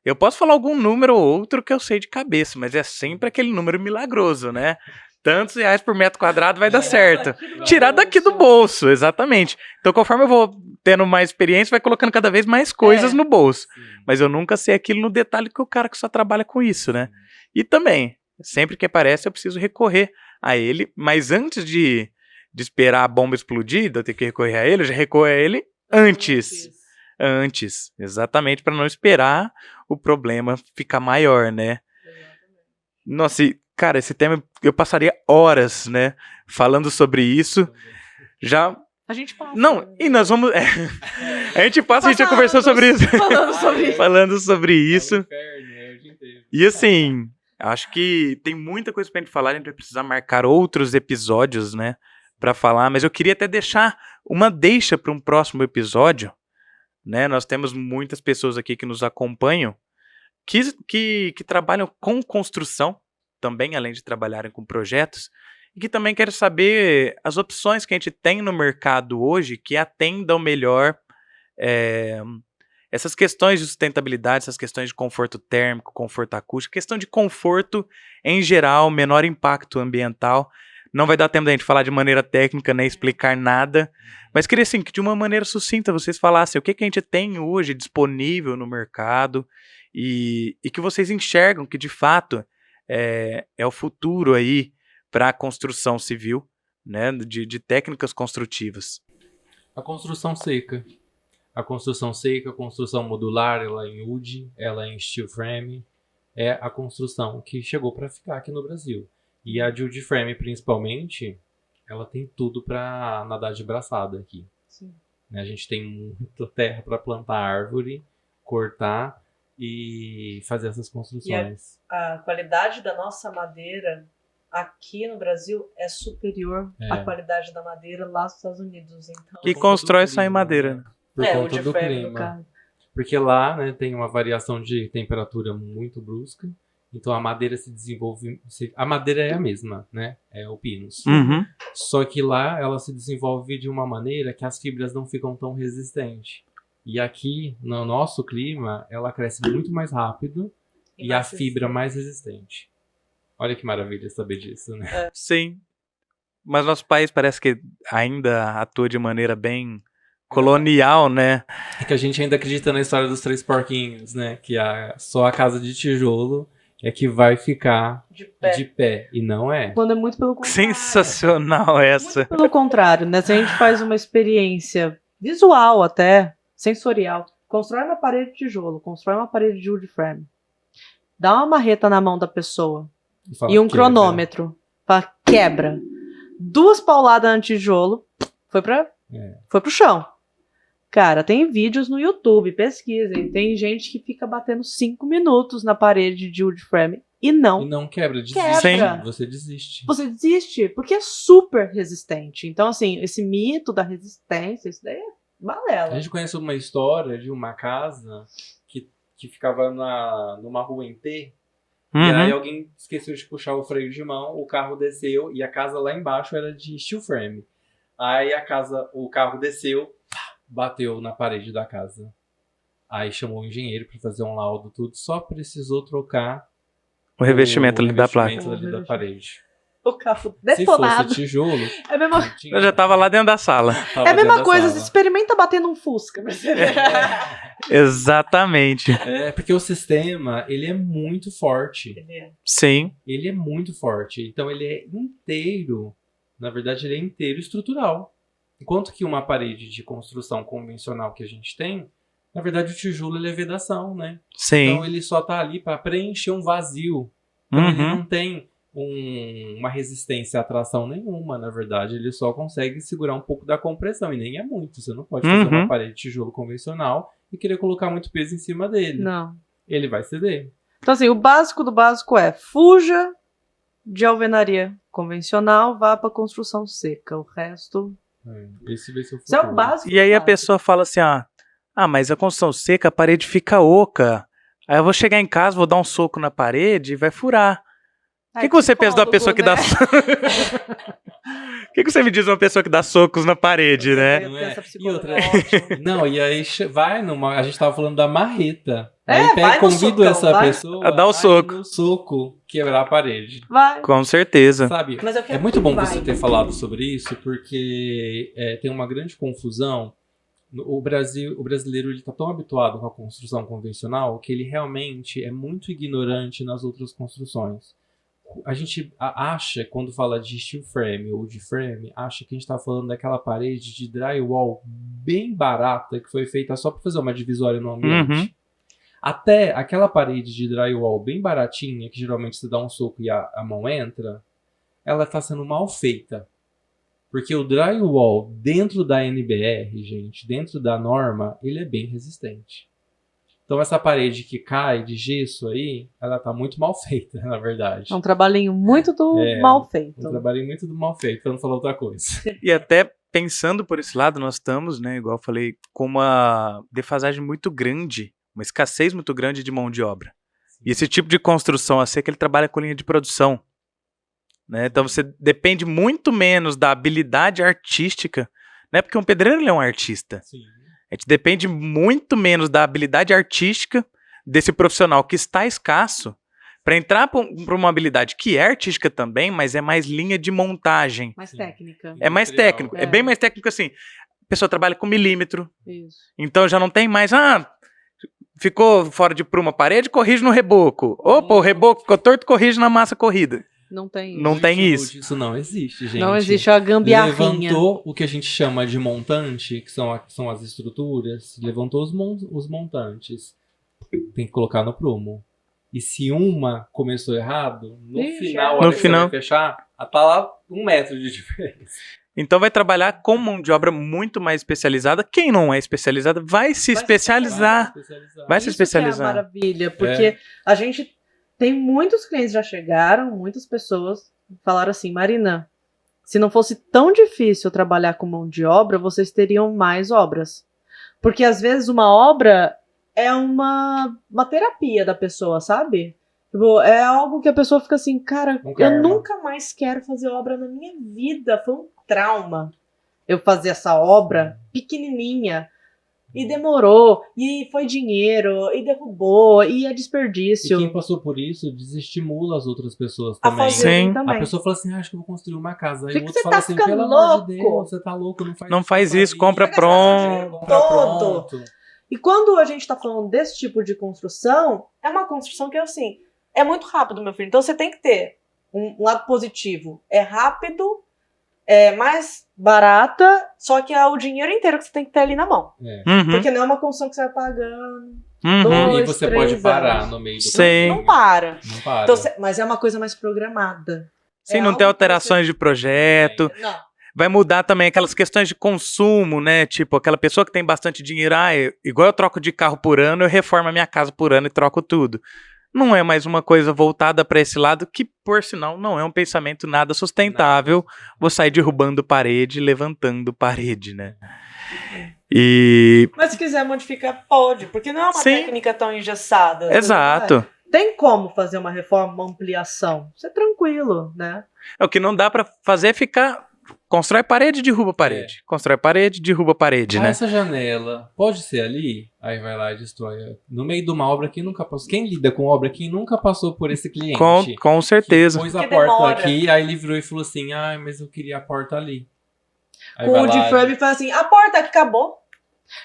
Eu posso falar algum número ou outro que eu sei de cabeça, mas é sempre aquele número milagroso, né? Tantos reais por metro quadrado vai dar certo. Tirar daqui do bolso, exatamente. Então, conforme eu vou tendo mais experiência, vai colocando cada vez mais coisas no bolso. Sim. Mas eu nunca sei aquilo no detalhe que o cara que só trabalha com isso, né? E também, sempre que aparece, eu preciso recorrer a ele. Mas antes de esperar a bomba explodir, de eu ter que recorrer a ele, eu já recorro a ele antes. Antes, exatamente, para não esperar o problema ficar maior, né? Nossa, cara, esse tema eu passaria horas, né, falando sobre isso. Já... A gente passa. Não, e nós vamos... A gente passa, a gente já conversou sobre isso. Falando sobre isso. E assim, acho que tem muita coisa pra gente falar, a gente vai precisar marcar outros episódios, né, pra falar. Mas eu queria até deixar uma deixa para um próximo episódio, né? Nós temos muitas pessoas aqui que nos acompanham, que trabalham com construção, também, além de trabalharem com projetos, e que também querem saber as opções que a gente tem no mercado hoje que atendam melhor essas questões de sustentabilidade, essas questões de conforto térmico, conforto acústico, questão de conforto em geral, menor impacto ambiental. Não vai dar tempo da gente falar de maneira técnica, nem explicar nada, mas queria assim, que de uma maneira sucinta vocês falassem o que a gente tem hoje disponível no mercado e que vocês enxergam que de fato é o futuro aí para a construção civil, né, de técnicas construtivas. A construção seca. A construção modular, ela é em wood, ela é em steel frame, é a construção que chegou para ficar aqui no Brasil. E a de wood frame, principalmente, ela tem tudo para nadar de braçada aqui. Sim. A gente tem muita terra para plantar árvore, cortar e fazer essas construções. E a qualidade da nossa madeira aqui no Brasil é superior à qualidade da madeira lá nos Estados Unidos. Então, que constrói só em madeira. Né? Por conta do clima. Porque lá, né, tem uma variação de temperatura muito brusca. Então a madeira se desenvolve... A madeira é a mesma, né? É o pinus. Uhum. Só que lá ela se desenvolve de uma maneira que as fibras não ficam tão resistentes. E aqui, no nosso clima, ela cresce muito mais rápido e a fibra mais resistente. Olha que maravilha saber disso, né? Sim. Mas nosso país parece que ainda atua de maneira bem colonial, né? É que a gente ainda acredita na história dos três porquinhos, né? Que só a casa de tijolo é que vai ficar De pé. de pé. E não é. Quando é muito pelo contrário. Sensacional essa. Muito pelo contrário, né? Se a gente faz uma experiência visual até, sensorial, constrói uma parede de tijolo, constrói uma parede de wood frame, dá uma marreta na mão da pessoa Fala e um que cronômetro, fala, quebra. 2 pauladas no tijolo, foi pro chão. Cara, tem vídeos no YouTube, pesquisem. Tem gente que fica batendo 5 minutos na parede de wood frame e E não. não quebra, desiste. Quebra. Você desiste. Você desiste, porque é super resistente. Então, assim, esse mito da resistência, isso daí é A balela. gente conhece uma história de uma casa que ficava numa rua em T. E aí Uhum. alguém esqueceu de puxar o freio de mão, o carro desceu e a casa lá embaixo era de steel frame. Aí o carro desceu, bateu na parede da casa. Aí chamou o engenheiro para fazer um laudo, tudo, só precisou trocar O revestimento ali da placa. revestimento ali da parede. O carro Se detonado. fosse tijolo, É a mesma, não tinha- Eu já tava lá dentro da sala. tava é a mesma dentro da coisa, sala. experimenta bater num Fusca. pra você ver. Exatamente. É, porque o sistema, ele é muito forte. Sim. Ele é muito forte. Então ele é inteiro, na verdade ele é inteiro estrutural. Enquanto que uma parede de construção convencional que a gente tem, na verdade o tijolo ele é vedação, né? Sim. Então ele só tá ali para preencher um vazio. Então ele Uhum. não tem uma resistência à tração nenhuma, na verdade. Ele só consegue segurar um pouco da compressão, e nem é muito. Você não pode fazer Uhum. uma parede de tijolo convencional e querer colocar muito peso em cima dele. Não. Ele vai ceder. Então, assim, o básico do básico é fuja de alvenaria convencional, vá pra construção seca. O resto. Esse vai ser o Isso é o futuro. básico. E aí do a básico. pessoa fala assim, mas a construção seca, a parede fica oca. Aí eu vou chegar em casa, vou dar um soco na parede e vai furar. O que você pensa da pessoa que dá... né? O que você me diz de uma pessoa que dá socos na parede, né? Não é? Essa E psicóloga outra- é ótima. Não, e aí vai numa. A gente tava falando da marreta. É, Aí vai no convido socão, essa vai. pessoa A dar o ir soco. no soco quebrar a parede. Vai. Com certeza. Sabe? Mas eu É quero muito bom que você vai. ter falado sobre isso, porque tem uma grande confusão. O brasileiro ele tá tão habituado com a construção convencional que ele realmente é muito ignorante nas outras construções. A gente acha, quando fala de steel frame ou de frame, acha que a gente está falando daquela parede de drywall bem barata que foi feita só para fazer uma divisória no ambiente. Uhum. Até aquela parede de drywall bem baratinha, que geralmente você dá um soco e a mão entra, ela está sendo mal feita. Porque o drywall dentro da NBR, gente, dentro da norma, ele é bem resistente. Então essa parede que cai de gesso aí, ela tá muito mal feita, na verdade. É um trabalhinho muito mal feito. Eu trabalhei muito do mal feito, pra não falar outra coisa. E até pensando por esse lado, nós estamos, né, igual eu falei, com uma defasagem muito grande, uma escassez muito grande de mão de obra. E esse tipo de construção, a seca, ele trabalha com linha de produção. Né? Então você depende muito menos da habilidade artística, né? Porque um pedreiro ele é um artista. Sim. A gente depende muito menos da habilidade artística desse profissional que está escasso para entrar para uma habilidade que é artística também, mas é mais linha de montagem. Mais Sim. técnica. É mais Industrial. técnico. É bem mais técnico assim. A pessoa trabalha com milímetro, Isso. então já não tem mais... ficou fora de pruma a parede, corrige no reboco. Opa, o reboco ficou torto, corrige na massa corrida. Não tem isso. Não tem isso. Isso não existe, gente. Não existe a gambiarrinha. Levantou o que a gente chama de montante, que são as estruturas, levantou os montantes. Tem que colocar no prumo. E se uma começou errado, no Ixi, final, No a hora que você final. vai fechar, tá lá 1 metro de diferença. Então vai trabalhar com mão de obra muito mais especializada. Quem não é especializada vai se especializar. Vai se Isso que é a especializar. maravilha, porque a gente tem muitos clientes já chegaram, muitas pessoas falaram assim, Marina, se não fosse tão difícil trabalhar com mão de obra, vocês teriam mais obras. Porque às vezes uma obra é uma terapia da pessoa, sabe? Tipo, é algo que a pessoa fica assim, cara, Um eu karma. nunca mais quero fazer obra na minha vida. Foi um trauma eu fazer essa obra pequenininha. E demorou, e foi dinheiro, e derrubou, e é E desperdício. quem passou por isso desestimula as outras pessoas A também. fazer Sim. também. A pessoa fala assim, acho que eu vou construir uma casa. Aí Que o outro você fala tá assim, ficando pelo amor de louco? Deus, você tá louco, Não faz pra isso, mim. compra Vai gastar pronto. dinheiro Compra todo. pronto. E quando a gente tá falando desse tipo de construção, é uma construção que é assim, é muito rápido, meu filho. Então você tem que ter um lado positivo. É rápido, é mais barata, só que é o dinheiro inteiro que você tem que ter ali na mão. Uhum. Porque não é uma construção que você vai pagando. Uhum. 2, E você 3 pode parar anos. no meio do Sim. caminho. Não para. Não para. Então, mas é uma coisa mais programada. Sim, É não algo tem que alterações de projeto. Não. Vai mudar também aquelas questões de consumo, né? Tipo, aquela pessoa que tem bastante dinheiro, igual eu troco de carro por ano, eu reformo a minha casa por ano e troco tudo. Não é mais uma coisa voltada para esse lado, que, por sinal, não é um pensamento nada sustentável. Vou sair derrubando parede, levantando parede, né? Mas se quiser modificar, pode, porque não é uma Sim. técnica tão engessada. Exato. Tem como fazer uma reforma, uma ampliação. Isso é tranquilo, né? O que não dá para fazer é ficar... Constrói parede, derruba parede. Constrói parede, derruba parede, né? Essa janela pode ser ali? Aí vai lá e destrói. No meio de uma obra, quem nunca passou? Quem lida com obra, quem nunca passou por esse cliente? Com certeza. Que pôs a Que porta demora. aqui, aí ele virou e falou assim, mas eu queria a porta ali. Aí Com vai o lá de frame fala assim, a porta que acabou.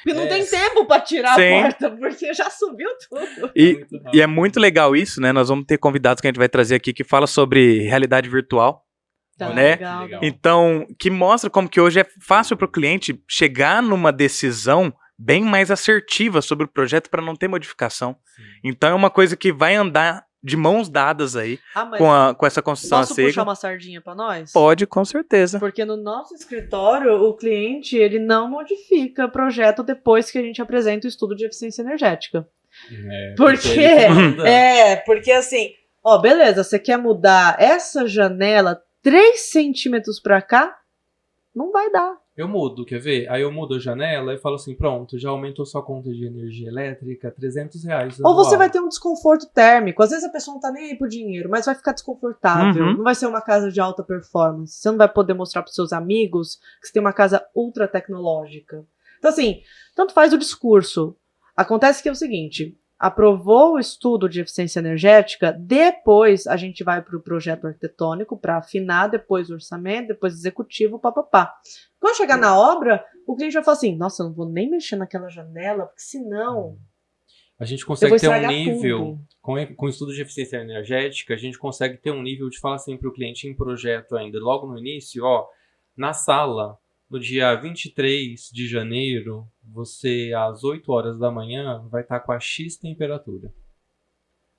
E não tem tempo pra tirar Sim. a porta, porque já subiu tudo. E é muito legal isso, né? Nós vamos ter convidados que a gente vai trazer aqui que fala sobre realidade virtual. Tá Né? legal. Legal. Então, que mostra como que hoje é fácil para o cliente chegar numa decisão bem mais assertiva sobre o projeto para não ter modificação. Sim. Então é uma coisa que vai andar de mãos dadas aí Mas com essa construção a posso puxar seco. uma sardinha pra nós? Pode, com certeza. Porque no nosso escritório, o cliente ele não modifica projeto depois que a gente apresenta o estudo de eficiência energética. Porque ele manda. porque assim, ó, beleza, você quer mudar essa janela 3 centímetros pra cá? Não vai dar. Eu mudo, quer ver? Aí eu mudo a janela e falo assim, pronto, já aumentou sua conta de energia elétrica, R$300. Ou você anual. vai ter um desconforto térmico. Às vezes a pessoa não tá nem aí pro dinheiro, mas vai ficar desconfortável. Uhum. Não vai ser uma casa de alta performance. Você não vai poder mostrar pros seus amigos que você tem uma casa ultra tecnológica. Então, assim, tanto faz o discurso. Acontece que é o seguinte: aprovou o estudo de eficiência energética, depois a gente vai para o projeto arquitetônico para afinar, depois o orçamento, depois o executivo, papapá. Quando chegar na obra, o cliente vai falar assim, nossa, eu não vou nem mexer naquela janela, porque senão A gente eu consegue vou ter um estragar nível, tudo. com o estudo de eficiência energética, a gente consegue ter um nível de falar assim para o cliente em projeto ainda, logo no início, ó, na sala, no dia 23 de janeiro, você, às 8 horas da manhã, vai estar com a X temperatura.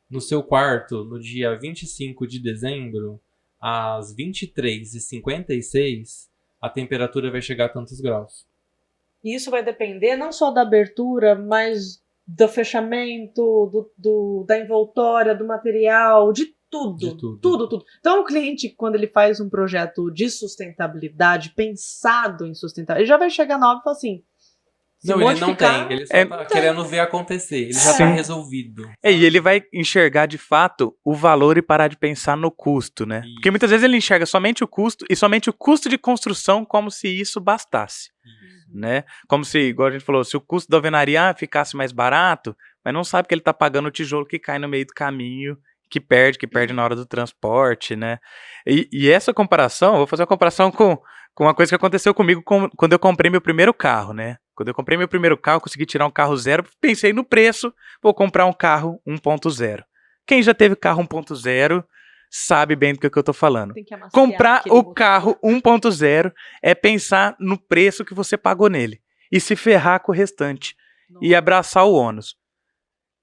No seu quarto, no dia 25 de dezembro, às 23h56, a temperatura vai chegar a tantos graus. E isso vai depender não só da abertura, mas do fechamento, da envoltória, do material, de tudo. De tudo. Tudo. Então, o cliente, quando ele faz um projeto de sustentabilidade, pensado em sustentabilidade, ele já vai chegar na obra e falar assim, se Não, ele não modificar, tem, ele só tá querendo ver acontecer, ele já Sim. tá resolvido. E ele vai enxergar de fato o valor e parar de pensar no custo, né? Isso. Porque muitas vezes ele enxerga somente o custo e somente o custo de construção como se isso bastasse, né? Como se, igual a gente falou, se o custo da alvenaria ficasse mais barato, mas não sabe que ele tá pagando o tijolo que cai no meio do caminho, que perde na hora do transporte, né? E essa comparação, eu vou fazer uma comparação com uma coisa que aconteceu comigo quando eu comprei meu primeiro carro, né? Quando eu comprei meu primeiro carro, consegui tirar um carro zero, pensei no preço, vou comprar um carro 1.0. Quem já teve carro 1.0 sabe bem do que eu tô falando. tem que amaciar Comprar aquele o motor. carro 1.0 é pensar no preço que você pagou nele e se ferrar com o restante e abraçar o ônus.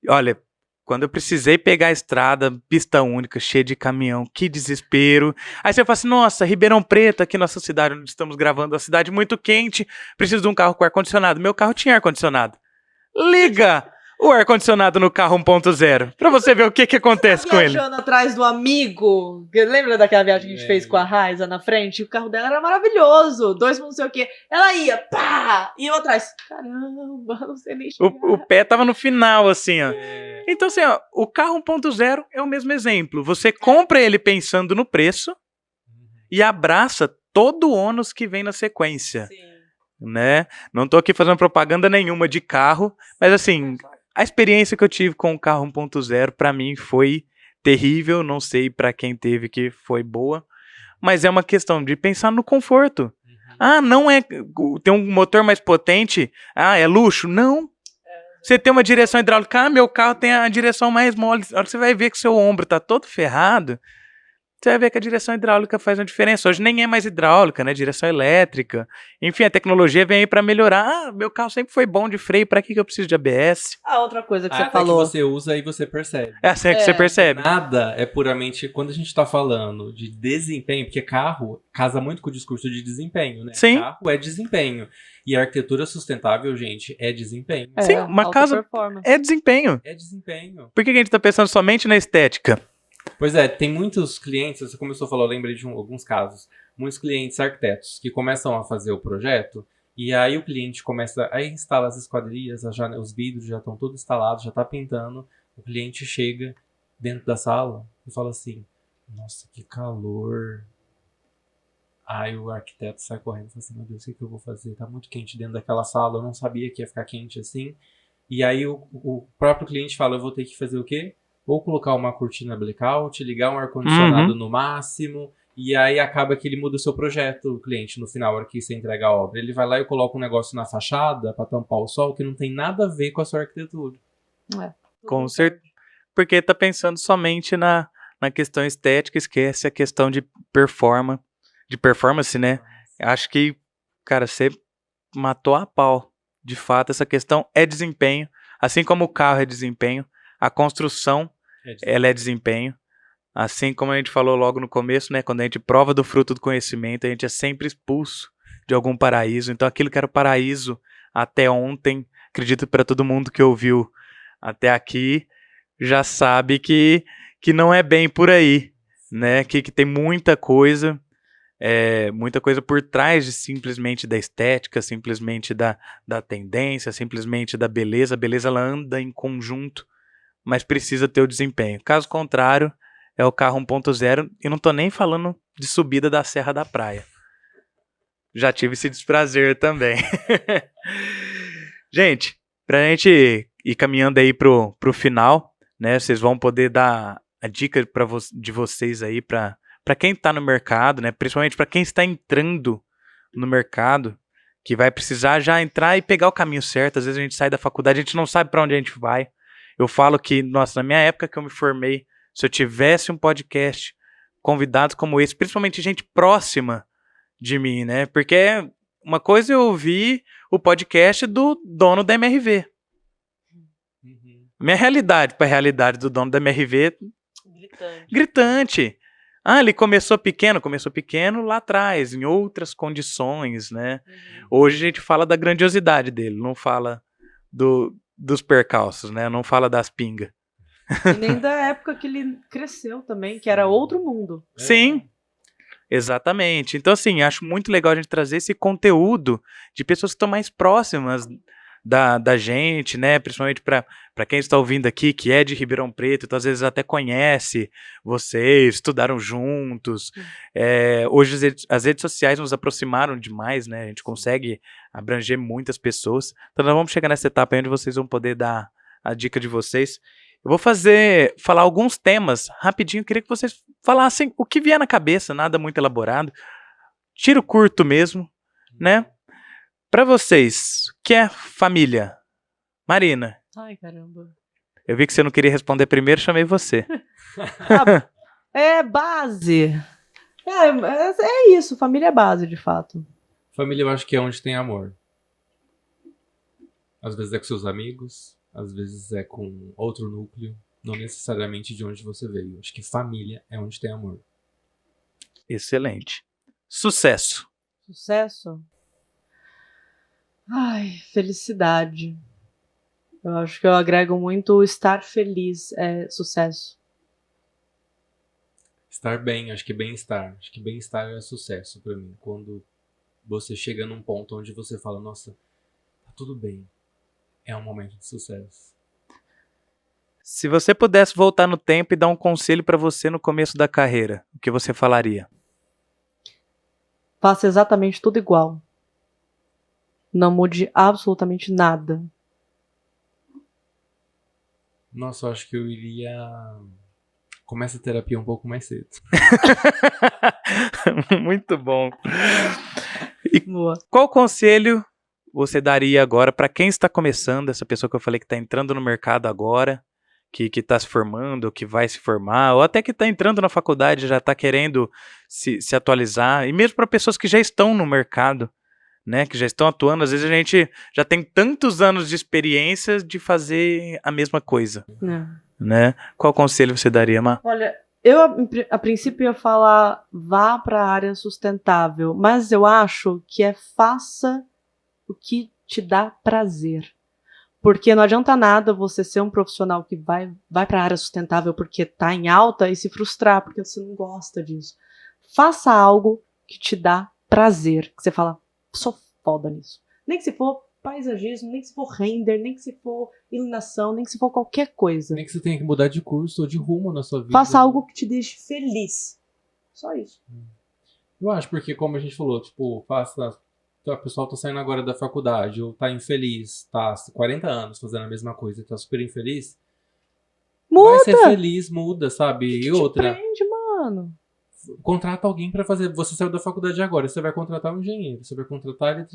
Olha, quando eu precisei pegar a estrada, pista única, cheia de caminhão, que desespero. Aí você fala assim, nossa, Ribeirão Preto, aqui nossa cidade, onde estamos gravando, uma cidade muito quente, preciso de um carro com ar-condicionado. Meu carro tinha ar-condicionado. Liga o ar-condicionado no carro 1.0, pra você ver o que acontece com ele. Viajando atrás do amigo. Lembra daquela viagem que a gente fez com a Raiza na frente? O carro dela era maravilhoso. 2 não sei o quê. Ela ia, pá! E eu atrás. Caramba, não sei nem chegar. O pé tava no final, assim, ó. Então, assim, ó, o carro 1.0 é o mesmo exemplo. Você compra ele pensando no preço e abraça todo o ônus que vem na sequência, Sim. né? Não tô aqui fazendo propaganda nenhuma de carro, mas assim, a experiência que eu tive com o carro 1.0 pra mim foi terrível, não sei pra quem teve que foi boa, mas é uma questão de pensar no conforto. Ah, não é tem um motor mais potente? Ah, é luxo? Não. Você tem uma direção hidráulica, meu carro tem a direção mais mole. A hora que você vai ver que seu ombro tá todo ferrado, você vai ver que a direção hidráulica faz uma diferença. Hoje nem é mais hidráulica, né? Direção elétrica. Enfim, a tecnologia vem aí pra melhorar. Ah, meu carro sempre foi bom de freio, pra que eu preciso de ABS? Outra coisa que você Até falou. que você usa e você percebe. É assim que você percebe. Nada é puramente... Quando a gente tá falando de desempenho, porque carro casa muito com o discurso de desempenho, né? Sim. Carro é desempenho. E a arquitetura sustentável, gente, é desempenho. Sim, uma alta casa performance. é desempenho. É desempenho. Por que a gente tá pensando somente na estética? Pois é, tem muitos clientes, você começou a falar, eu lembrei de alguns casos, muitos clientes arquitetos que começam a fazer o projeto e aí o cliente começa a instalar as esquadrias, os vidros já estão todos instalados, já está pintando, o cliente chega dentro da sala e fala assim, nossa, que calor. Aí o arquiteto sai correndo e fala assim, meu Deus, o que eu vou fazer? Tá muito quente dentro daquela sala, eu não sabia que ia ficar quente assim. E aí o próprio cliente fala, eu vou ter que fazer o quê? Ou colocar uma cortina blackout, ligar um ar-condicionado no máximo, e aí acaba que ele muda o seu projeto, o cliente, no final, a hora que você entrega a obra. Ele vai lá e coloca um negócio na fachada para tampar o sol, que não tem nada a ver com a sua arquitetura. Com certeza. Porque tá pensando somente na questão estética, esquece a questão de performance, né? Acho que, cara, você matou a pau. De fato, essa questão é desempenho. Assim como o carro é desempenho, a construção, ela é desempenho. Assim como a gente falou logo no começo, né? Quando a gente prova do fruto do conhecimento, a gente é sempre expulso de algum paraíso. Então, aquilo que era o paraíso até ontem, acredito para todo mundo que ouviu até aqui, já sabe que não é bem por aí, né? Que tem muita coisa por trás de simplesmente da estética, simplesmente da tendência, simplesmente da beleza. A beleza, ela anda em conjunto, mas precisa ter o desempenho. Caso contrário, é o carro 1.0, e não tô nem falando de subida da Serra da Praia. Já tive esse desprazer também. Gente, pra gente ir caminhando aí pro final, né? Vocês vão poder dar a dica de vocês aí pra quem tá no mercado, né? Principalmente pra quem está entrando no mercado, que vai precisar já entrar e pegar o caminho certo. Às vezes a gente sai da faculdade, a gente não sabe pra onde a gente vai. Eu falo que, nossa, na minha época que eu me formei, se eu tivesse um podcast, convidados como esse, principalmente gente próxima de mim, né? Porque uma coisa eu ouvi o podcast do dono da MRV. Minha realidade para a realidade do dono da MRV, gritante. Ele começou pequeno lá atrás, em outras condições, né? Hoje a gente fala da grandiosidade dele, não fala dos percalços, né? Não fala das pingas. E nem da época que ele cresceu também, que era outro mundo. Sim, exatamente. Então, assim, acho muito legal a gente trazer esse conteúdo de pessoas que estão mais próximas da gente, né? Principalmente para quem está ouvindo aqui, que é de Ribeirão Preto, então às vezes até conhece vocês, estudaram juntos. Hoje as redes sociais nos aproximaram demais, né? A gente consegue abranger muitas pessoas. Então nós vamos chegar nessa etapa aí onde vocês vão poder dar a dica de vocês. Eu vou falar alguns temas rapidinho. Queria que vocês falassem o que vier na cabeça, nada muito elaborado. Tiro curto mesmo, né? Pra vocês, o que é família? Marina. Ai, caramba. Eu vi que você não queria responder primeiro, chamei você. É base. É isso, família é base, de fato. Família eu acho que é onde tem amor. Às vezes é com seus amigos, às vezes é com outro núcleo, não necessariamente de onde você veio. Acho que família é onde tem amor. Excelente. Sucesso. Sucesso? Ai, felicidade. Eu acho que eu agrego muito estar feliz, sucesso. Estar bem, acho que bem-estar. Acho que bem-estar é sucesso pra mim. Quando você chega num ponto onde você fala, nossa, tá tudo bem. É um momento de sucesso. Se você pudesse voltar no tempo e dar um conselho pra você no começo da carreira, o que você falaria? Faça exatamente tudo igual. Não mude absolutamente nada. Nossa, eu acho que eu iria... Começa a terapia um pouco mais cedo. Muito bom. E Boa. qual conselho você daria agora para quem está começando, essa pessoa que eu falei que está entrando no mercado agora, que está se formando, que vai se formar, ou até que está entrando na faculdade, já está querendo se atualizar, e mesmo para pessoas que já estão no mercado, né, que já estão atuando, às vezes a gente já tem tantos anos de experiência de fazer a mesma coisa, né? Qual conselho você daria, Má? Olha, eu a princípio ia falar vá para a área sustentável, mas eu acho que faça o que te dá prazer. Porque não adianta nada você ser um profissional que vai para a área sustentável porque está em alta e se frustrar porque você não gosta disso. Faça algo que te dá prazer, que você fala, sou foda nisso. Nem que se for paisagismo, nem que se for render, nem que se for iluminação, nem que se for qualquer coisa. Nem que você tenha que mudar de curso ou de rumo na sua vida. Faça algo que te deixe feliz. Só isso. Eu acho, porque como a gente falou, tipo, o pessoal tá saindo agora da faculdade, ou tá infeliz, tá 40 anos fazendo a mesma coisa, tá super infeliz. Muda! Vai ser feliz, muda, sabe? E outra. Aprende, mano. Contrata alguém pra fazer. Você saiu da faculdade agora, você vai contratar um engenheiro. Você vai contratar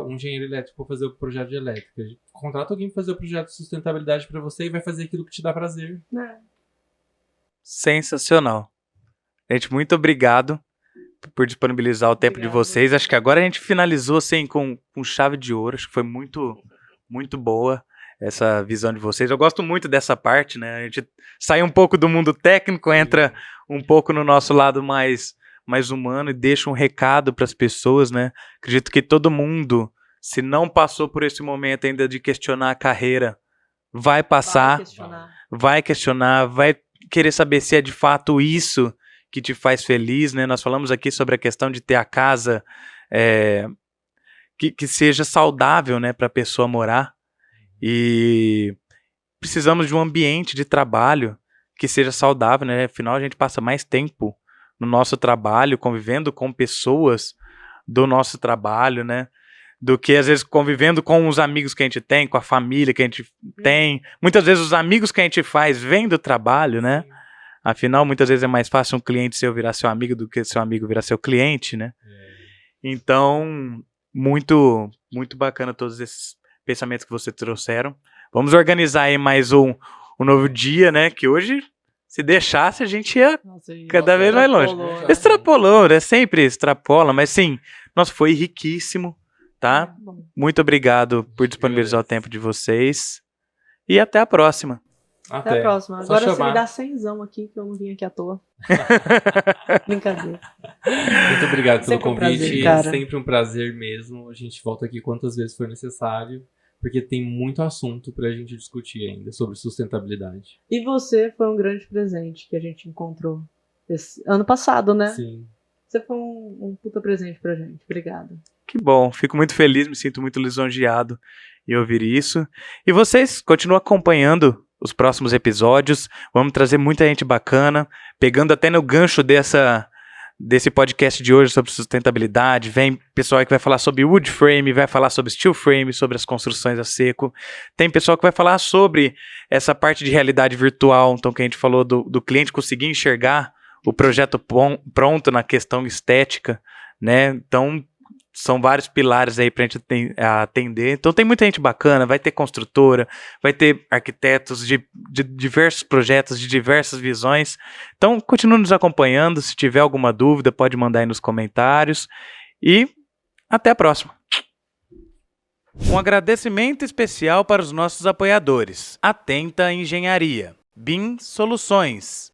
um engenheiro elétrico pra fazer o projeto de elétrica. Contrata alguém pra fazer o projeto de sustentabilidade pra você e vai fazer aquilo que te dá prazer. Sensacional. Gente, muito obrigado por disponibilizar o tempo de vocês. Acho que agora a gente finalizou assim com chave de ouro. Acho que foi muito, muito boa essa visão de vocês. Eu gosto muito dessa parte, né? A gente sai um pouco do mundo técnico, entra um pouco no nosso lado mais humano e deixa um recado para as pessoas, né? Acredito que todo mundo, se não passou por esse momento ainda de questionar a carreira, vai passar, vai questionar, vai querer saber se é de fato isso que te faz feliz, né? Nós falamos aqui sobre a questão de ter a casa que seja saudável, né, para a pessoa morar. E precisamos de um ambiente de trabalho que seja saudável, né? Afinal, a gente passa mais tempo no nosso trabalho, convivendo com pessoas do nosso trabalho, né? Do que, às vezes, convivendo com os amigos que a gente tem, com a família que a gente tem. Muitas vezes, os amigos que a gente faz vêm do trabalho, né? Afinal, muitas vezes é mais fácil um cliente seu virar seu amigo do que seu amigo virar seu cliente, né? Então, muito, muito bacana todos esses pensamentos que vocês trouxeram. Vamos organizar aí mais um novo dia, né? Que hoje, se deixasse, a gente ia cada vez mais longe. Extrapolou, né? Sempre extrapola, mas sim, nossa, foi riquíssimo, tá? Muito obrigado por disponibilizar o tempo de vocês. E até a próxima. Até a próxima. Agora você me dá 100zão aqui, que eu não vim aqui à toa. Brincadeira. Muito obrigado pelo convite. Prazer, sempre um prazer mesmo. A gente volta aqui quantas vezes for necessário, porque tem muito assunto pra gente discutir ainda sobre sustentabilidade. E você foi um grande presente que a gente encontrou esse ano passado, né? Sim. Você foi um puta presente pra gente. Obrigada. Que bom. Fico muito feliz, me sinto muito lisonjeado em ouvir isso. E vocês continuam acompanhando os próximos episódios. Vamos trazer muita gente bacana, pegando até no gancho desse podcast de hoje sobre sustentabilidade. Vem pessoal aí que vai falar sobre wood frame, vai falar sobre steel frame, sobre as construções a seco. Tem pessoal que vai falar sobre essa parte de realidade virtual, então que a gente falou do cliente conseguir enxergar o projeto pronto na questão estética, né? Então são vários pilares aí pra gente atender. Então tem muita gente bacana, vai ter construtora, vai ter arquitetos de diversos projetos, de diversas visões. Então continue nos acompanhando, se tiver alguma dúvida pode mandar aí nos comentários e até a próxima. Um agradecimento especial para os nossos apoiadores. Atenta Engenharia, BIM Soluções,